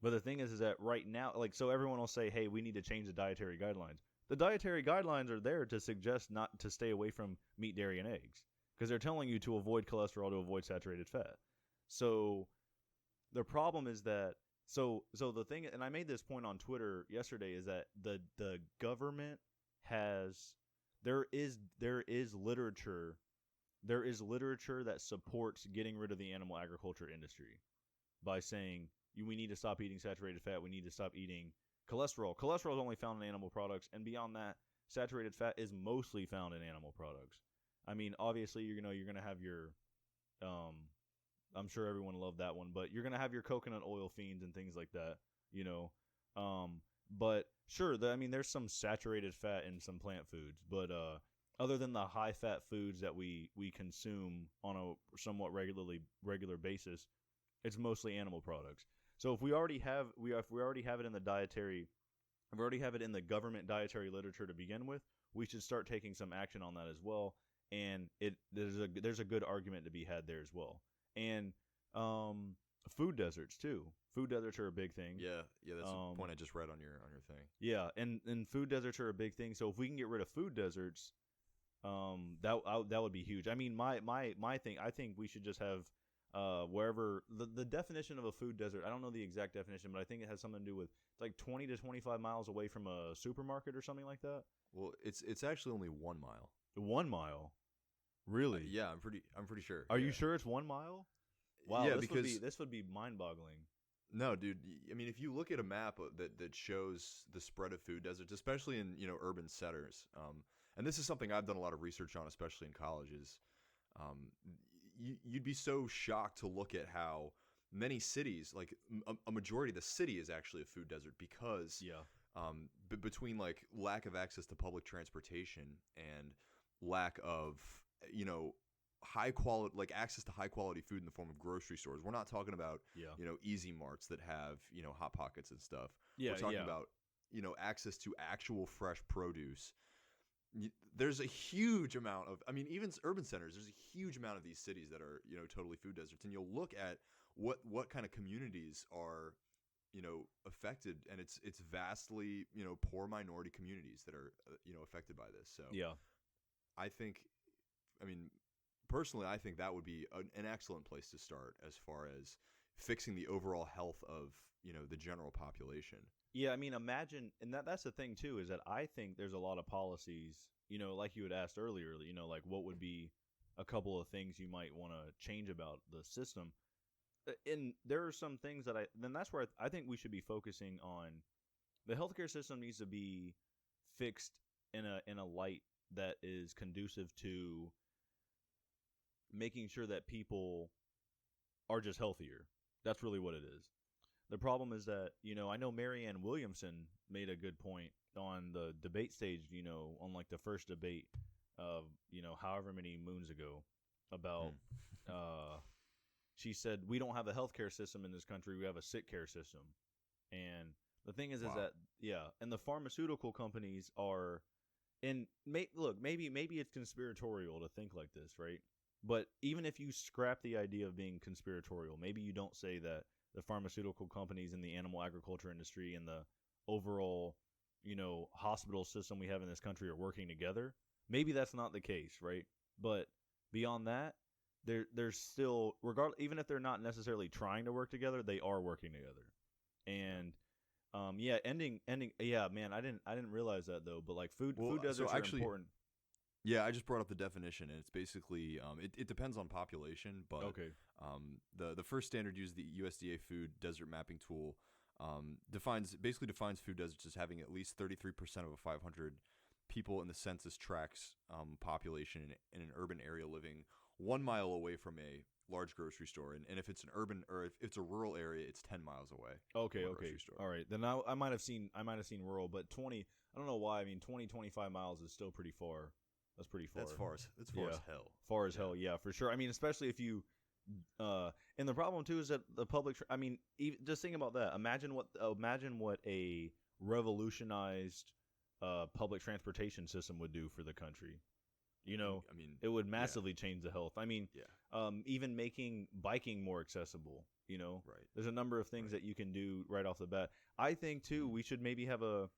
But the thing is that right now, so everyone will say, hey, we need to change the dietary guidelines. The dietary guidelines are there to suggest not to stay away from meat, dairy, and eggs, because they're telling you to avoid cholesterol, to avoid saturated fat. So the problem is that, so the thing, and I made this point on Twitter yesterday, is that the government there is literature that supports getting rid of the animal agriculture industry by saying we need to stop eating saturated fat, we need to stop eating cholesterol. Cholesterol is only found in animal products, and beyond that, saturated fat is mostly found in animal products. I mean, obviously, you're gonna have your, I'm sure everyone loved that one, but you're gonna have your coconut oil fiends and things like that, But sure, there's some saturated fat in some plant foods, but other than the high fat foods that we consume on a somewhat regular basis, it's mostly animal products. So if we already have it in the dietary, if we already have it in the government dietary literature to begin with, we should start taking some action on that as well. And there's a good argument to be had there as well. And food deserts too. Food deserts are a big thing. Yeah, that's a point I just read on your thing. Yeah, and food deserts are a big thing. So if we can get rid of food deserts, that would be huge. I mean, my thing, I think we should just have wherever the definition of a food desert, I don't know the exact definition, but I think it has something to do with 20 to 25 miles away from a supermarket or something like that. Well, it's actually only 1 mile. 1 mile? Really? Yeah, I'm pretty sure. Are you sure it's 1 mile? Wow, yeah, this would be mind-boggling. No, dude. I mean, if you look at a map that shows the spread of food deserts, especially in urban centers, and this is something I've done a lot of research on, especially in colleges, you'd be so shocked to look at how many cities, a majority of the city, is actually a food desert because between lack of access to public transportation and lack of high quality, access to high quality food in the form of grocery stores. We're not talking about easy marts that have Hot Pockets and stuff. We're talking about access to actual fresh produce. There's a huge amount of, even urban centers, there's a huge amount of these cities that are totally food deserts, and you'll look at what kind of communities are affected, and it's vastly poor minority communities that are affected by this. So personally, I think that would be an excellent place to start as far as fixing the overall health of the general population. Yeah, I mean, imagine, and that's the thing too, is that I think there's a lot of policies, like you had asked earlier, like what would be a couple of things you might want to change about the system. And there are some things that then that's where I think we should be focusing on. The healthcare system needs to be fixed in a light that is conducive to making sure that people are just healthier. That's really what it is. The problem is that, I know Marianne Williamson made a good point on the debate stage, on like the first debate of, however many moons ago about, she said, we don't have a healthcare system in this country. We have a sick care system. And the thing is that, and the pharmaceutical companies are, and look, maybe it's conspiratorial to think like this, right? But even if you scrap the idea of being conspiratorial, maybe you don't say that the pharmaceutical companies and the animal agriculture industry and the overall, hospital system we have in this country are working together. Maybe that's not the case, right? But beyond that, there's still, even if they're not necessarily trying to work together, they are working together. And ending. Yeah, man, I didn't realize that though. But like food deserts are important. Yeah, I just brought up the definition, and it's basically it depends on population, but okay. The first standard used, the USDA Food Desert Mapping Tool, defines food deserts as having at least 33% of a 500 people in the census tract's population in an urban area living 1 mile away from a large grocery store, and if it's an urban or if it's a rural area, it's 10 miles away. Okay. All right, then I might have seen rural, but 20. I don't know why. I mean, 25 miles is still pretty far. That's pretty far. That's far as hell. Far as hell, yeah, for sure. I mean, especially if you, and the problem too is that the public. Just think about that. Imagine what a revolutionized public transportation system would do for the country. It would massively change the health. I mean, even making biking more accessible. Right. There's a number of things that you can do right off the bat. I think too, we should maybe have a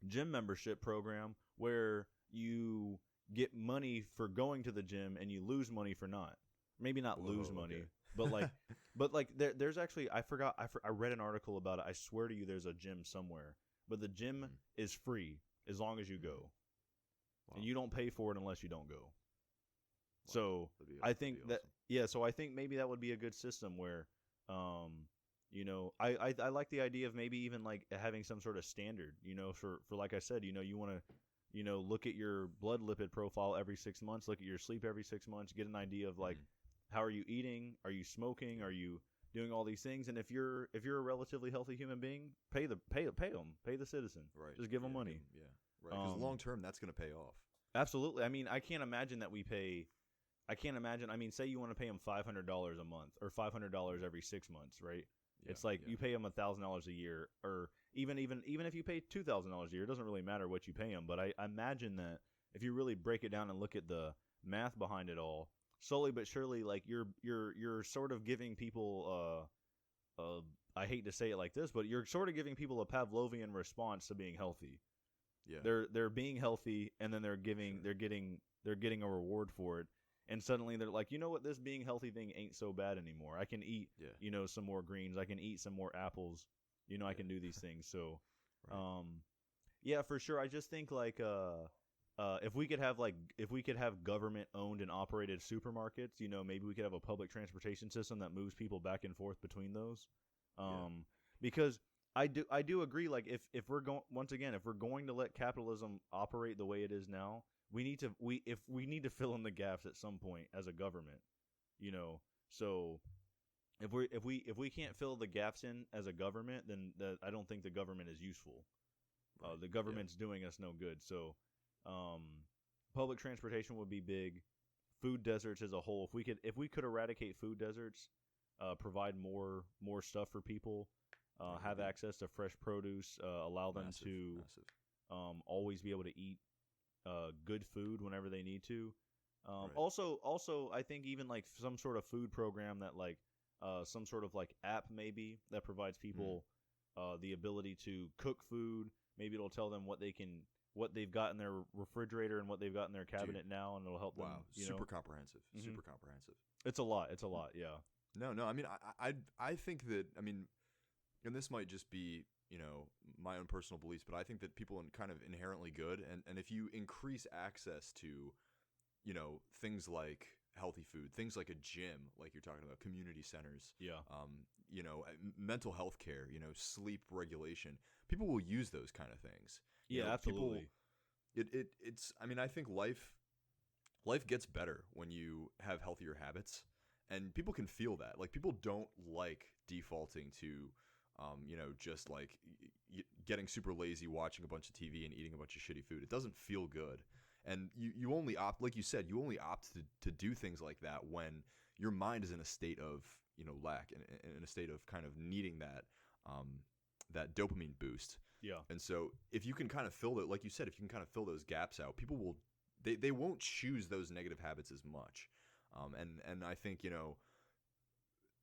gym membership program where you get money for going to the gym and you lose money for not. Maybe not lose money, okay. but like there's actually, I forgot, I read an article about it. I swear to you, there's a gym somewhere, but the gym is free as long as you go. Wow. And you don't pay for it unless you don't go. Wow. So I think awesome. So I think maybe that would be a good system where, I like the idea of maybe even like having some sort of standard, for like I said, you want to, look at your blood lipid profile every 6 months, look at your sleep every 6 months, get an idea of like, how are you eating? Are you smoking? Are you doing all these things? And if you're a relatively healthy human being, pay them, pay the citizen, right? Just give them money. Right. Because long term, that's going to pay off. Absolutely. I mean, I can't imagine that we pay. I can't imagine. I mean, say you want to pay them $500 a month or $500 every 6 months, right? Yeah, it's like you pay them $1,000 a year, or even if you pay $2,000 a year, it doesn't really matter what you pay them. But I imagine that if you really break it down and look at the math behind it all, slowly but surely, like you're sort of giving people I hate to say it like this, but you're sort of giving people a Pavlovian response to being healthy. Yeah, they're being healthy, and then they're getting a reward for it. And suddenly they're like, you know what, this being healthy thing ain't so bad anymore. I can eat, some more greens. I can eat some more apples. I can do these things. So, right. For sure. I just think like, if we could have government owned and operated supermarkets, maybe we could have a public transportation system that moves people back and forth between those. Because I do agree. Like if we're going to let capitalism operate the way it is now, we need to fill in the gaps at some point as a government, So if we can't fill the gaps in as a government, then I don't think the government is useful. Right. The government's doing us no good. So, public transportation would be big. Food deserts as a whole. If we could eradicate food deserts, provide more stuff for people, have access to fresh produce, allow them to always be able to eat good food whenever they need to. Right. Also, I think even like some sort of food program that like some sort of like app maybe that provides people the ability to cook food. Maybe it'll tell them what they've got in their refrigerator and what they've got in their cabinet now, and it'll help them. Super comprehensive. Mm-hmm. Super comprehensive. It's a lot. Yeah. No. I mean, I think that, I mean, and this might just be my own personal beliefs, but I think that people are kind of inherently good, and if you increase access to, things like healthy food, things like a gym, like you're talking about, community centers, Yeah. mental health care, sleep regulation, people will use those kind of things. Yeah, absolutely. It's I mean, I think life gets better when you have healthier habits, and people can feel that. Like, people don't like defaulting to just like getting super lazy, watching a bunch of TV and eating a bunch of shitty food. It doesn't feel good. And you only opt, like you said, you only opt to do things like that when your mind is in a state of, lack, and in a state of kind of needing that dopamine boost. Yeah. And so if you can kind of fill it, like you said, if you can kind of fill those gaps out, people will, they won't choose those negative habits as much. And I think,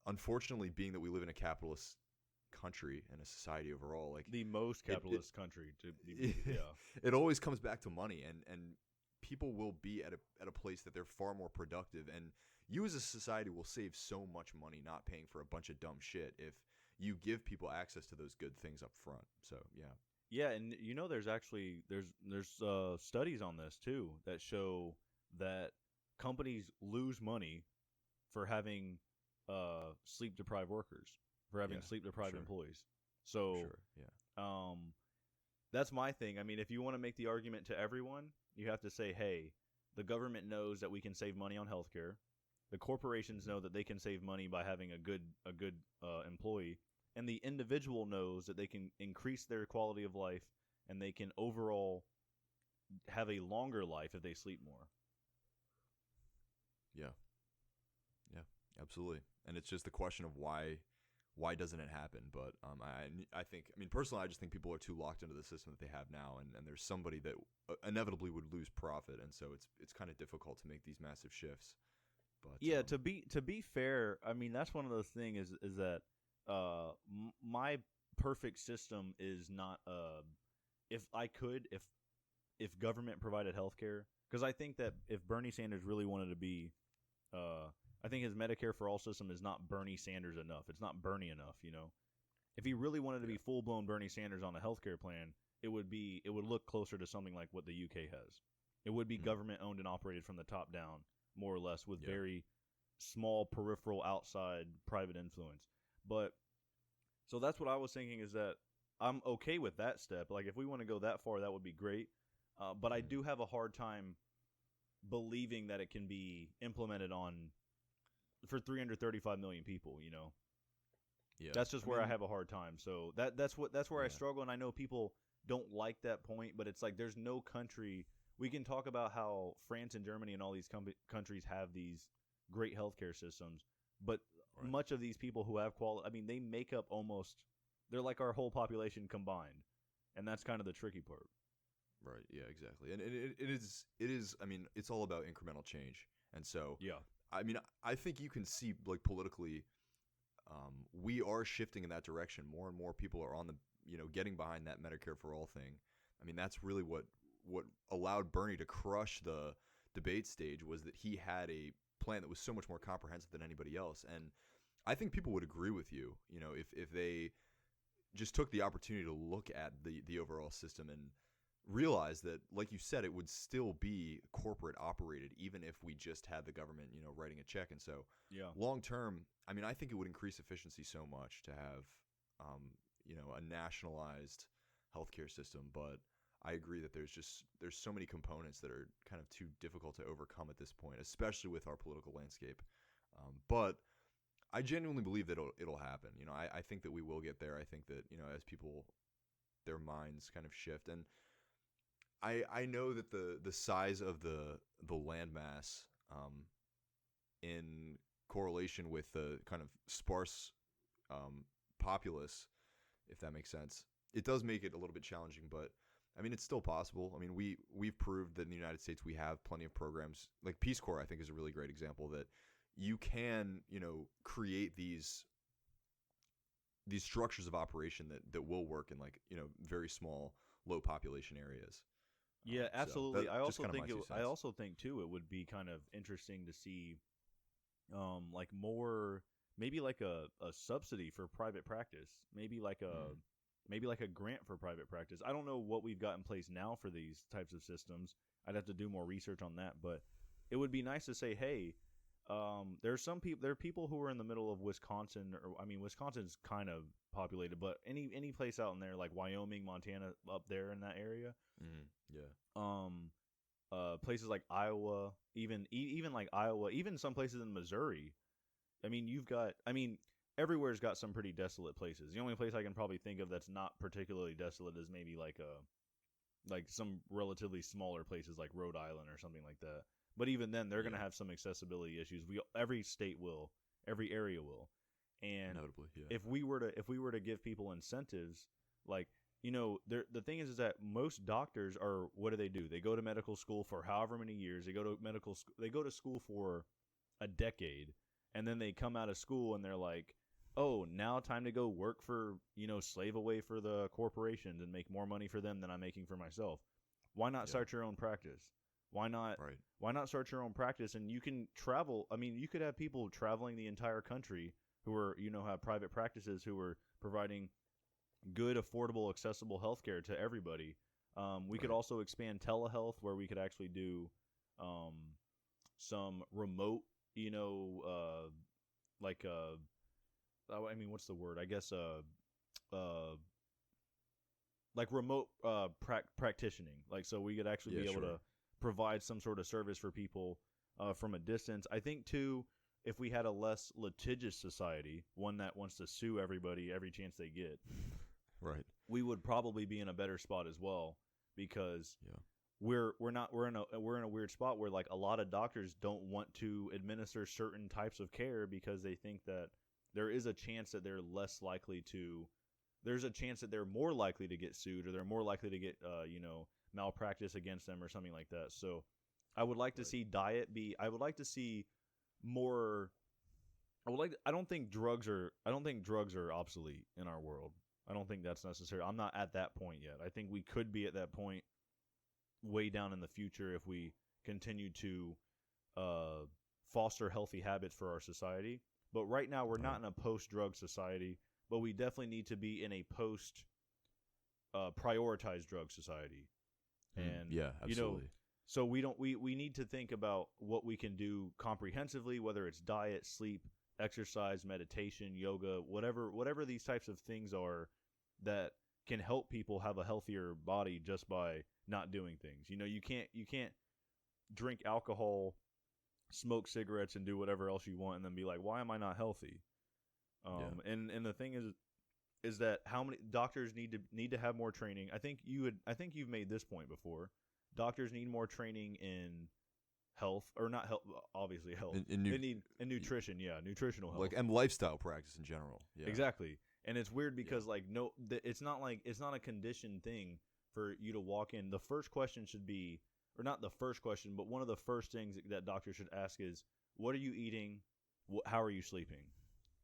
unfortunately, being that we live in a capitalist country and a society overall, like the most capitalist country to be, yeah. It always comes back to money, and people will be at a place that they're far more productive, and you as a society will save so much money not paying for a bunch of dumb shit if you give people access to those good things up front. So yeah, and there's actually there's studies on this too that show that companies lose money for having sleep deprived workers, for having sleep deprived employees. So that's my thing. I mean, if you want to make the argument to everyone, you have to say, hey, the government knows that we can save money on healthcare. The corporations know that they can save money by having a good employee, and the individual knows that they can increase their quality of life and they can overall have a longer life if they sleep more. Yeah, absolutely. And it's just the question of why doesn't it happen? But I think, personally, I just think people are too locked into the system that they have now, and there's somebody that inevitably would lose profit, and so it's kind of difficult to make these massive shifts. But yeah, to be fair, I mean, that's one of those things is that my perfect system is not if government provided healthcare, because I think that if Bernie Sanders really wanted to be I think his Medicare for All system is not Bernie Sanders enough. It's not Bernie enough, If he really wanted to be full-blown Bernie Sanders on a healthcare plan, it would look closer to something like what the UK has. It would be government-owned and operated from the top down, more or less, with very small peripheral outside private influence. But so that's what I was thinking, is that I'm okay with that step. Like, if we want to go that far, that would be great. But I do have a hard time believing that it can be implemented for 335 million people, Yeah. That's just where I have a hard time. So that's where I struggle, and I know people don't like that point, but it's like there's no country. We can talk about how France and Germany and all these countries have these great healthcare systems, but much of these people who have quality, they make up they're like our whole population combined, and that's kind of the tricky part. Right. Yeah, exactly. And it is, it's all about incremental change. And so, I think you can see, like, politically, we are shifting in that direction. More and more people are on the, getting behind that Medicare for All thing. That's really what allowed Bernie to crush the debate stage, was that he had a plan that was so much more comprehensive than anybody else. And I think people would agree with you, if they just took the opportunity to look at the overall system and realize that, like you said, it would still be corporate operated, even if we just had the government, writing a check. And so long term, I think it would increase efficiency so much to have, a nationalized healthcare system. But I agree that there's so many components that are kind of too difficult to overcome at this point, especially with our political landscape. But I genuinely believe that it'll happen. I think that we will get there. I think that, as people, their minds kind of shift. And I know that the size of the landmass, in correlation with the kind of sparse populace, if that makes sense, it does make it a little bit challenging. But it's still possible. We've proved that in the United States we have plenty of programs. Like Peace Corps, I think, is a really great example that you can, create these structures of operation that will work in, like, very small, low population areas. Yeah, absolutely. I also think too, it would be kind of interesting to see, like, more, maybe like a subsidy for private practice, maybe like maybe like a grant for private practice. I don't know what we've got in place now for these types of systems. I'd have to do more research on that, but it would be nice to say, hey, there are people who are in the middle of Wisconsin, or I mean, Wisconsin's kind of populated, but any place out in there like Wyoming, Montana, up there in that area, places like Iowa, even like Iowa, even some places in Missouri. I mean, everywhere's got some pretty desolate places. The only place I can probably think of that's not particularly desolate is maybe like some relatively smaller places like Rhode Island or something like that. But even then, they're going to have some accessibility issues. Every state will, every area will, and notably, if we were to give people incentives, like the thing is that most doctors are, what do? They go to medical school for however many years. They go to school for a decade, and then they come out of school and they're like, oh, now time to go work for slave away for the corporations and make more money for them than I'm making for myself. Why not start your own practice? Why not? Right. Why not start your own practice? And you can travel. I mean, you could have people traveling the entire country who are, have private practices who are providing good, affordable, accessible healthcare to everybody. We could also expand telehealth, where we could actually do some remote, I mean, what's the word? I guess like remote practitioning. Like, so we could actually be able to provide some sort of service for people from a distance. I think, too, if we had a less litigious society, one that wants to sue everybody every chance they get, right, we would probably be in a better spot as well, because we're in a weird spot where, like, a lot of doctors don't want to administer certain types of care because they think that there is a chance that they're more likely to get sued, or they're more likely to get malpractice against them or something like that. So I would like to see diet be, I would like to see more, I don't think drugs are obsolete in our world. I don't think that's necessary. I'm not at that point yet. I think we could be at that point way down in the future if we continue to foster healthy habits for our society. But right now we're not in a post-drug society, but we definitely need to be in a post prioritized drug society. And absolutely. So we need to think about what we can do comprehensively, whether it's diet, sleep, exercise, meditation, yoga, whatever these types of things are that can help people have a healthier body just by not doing things. You can't drink alcohol, smoke cigarettes, and do whatever else you want and then be like, why am I not healthy? And the thing is that how many doctors need to have more training. I think you've made this point before. Doctors need more training in health, or not health, obviously health. They need in nutrition, nutritional health, and lifestyle practice in general. Yeah. Exactly. And it's weird because it's not a conditioned thing for you to walk in. The first question should be, or not the first question, but one of the first things that doctors should ask is, what are you eating? How are you sleeping?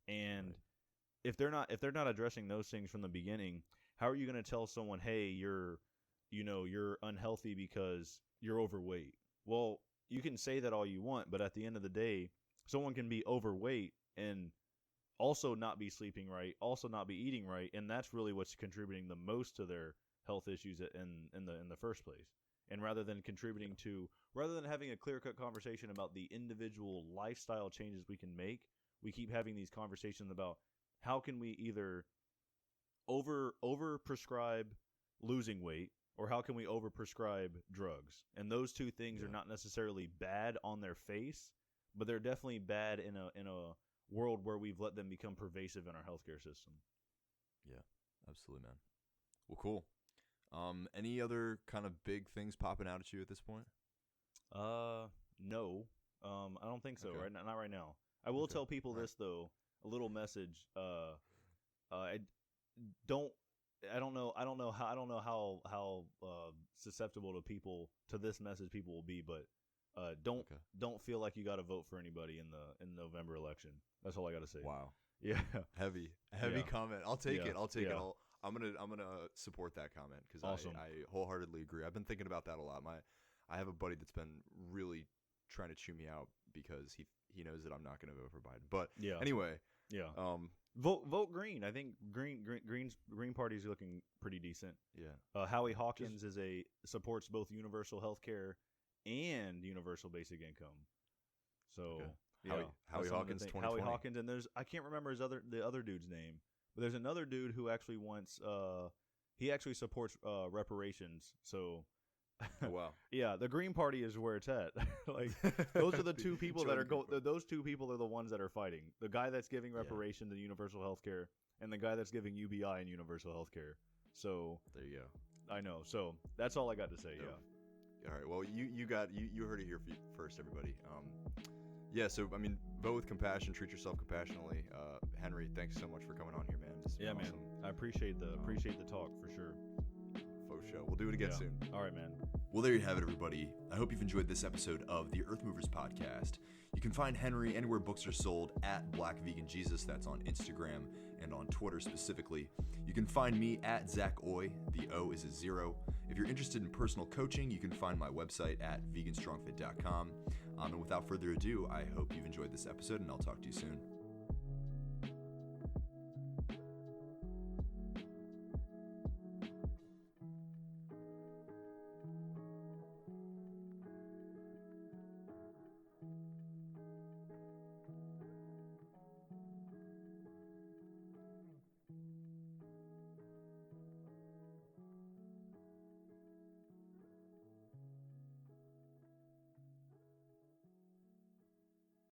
And if they're not addressing those things from the beginning, how are you going to tell someone, hey, you're unhealthy because you're overweight? Well, you can say that all you want, but at the end of the day, someone can be overweight and also not be sleeping right, also not be eating right, and that's really what's contributing the most to their health issues in the first place. And rather than having a clear-cut conversation about the individual lifestyle changes we can make, we keep having these conversations about how can we either over prescribe losing weight, or how can we over prescribe drugs. And those two things are not necessarily bad on their face, but they're definitely bad in a world where we've let them become pervasive in our healthcare system. Yeah, absolutely, man. Well, cool. Any other kind of big things popping out at you at this point? No. I don't think so. Okay. Not right now. I will tell people this though. A little message. I don't know how susceptible to this message people will be, but don't feel like you got to vote for anybody in the November election. That's all I got to say. Wow. Yeah. Heavy comment. I'll take it. I'm gonna support that comment because awesome. I wholeheartedly agree. I've been thinking about that a lot. I have a buddy that's been really trying to chew me out because he knows that I'm not going to vote for Biden. But anyway, Vote Green. I think Green Party's looking pretty decent. Yeah. Howie Hawkins supports both universal health care and universal basic income. So okay. Howie Hawkins 2020. Howie Hawkins, and I can't remember the other dude's name, but there's another dude who actually wants he actually supports reparations. So oh, wow. Yeah, the Green Party is where it's at. Like those are the two people that are those two people are the ones that are fighting. The guy that's giving reparations and universal health care, and the guy that's giving UBI and universal health care. So there you go. I know. So that's all I got to say. Dope. Yeah. All right. Well, you heard it here first, everybody. Yeah. So I mean, vote with compassion. Treat yourself compassionately. Henry, thanks so much for coming on here, man. Yeah, awesome. man. I appreciate the talk for sure. Faux show. We'll do it again soon. All right, man. Well, there you have it, everybody. I hope you've enjoyed this episode of the Earth Movers Podcast. You can find Henry anywhere books are sold at Black Vegan Jesus. That's on Instagram and on Twitter specifically. You can find me at Zach Oy. The O is a 0. If you're interested in personal coaching, you can find my website at veganstrongfit.com. And without further ado, I hope you've enjoyed this episode, and I'll talk to you soon.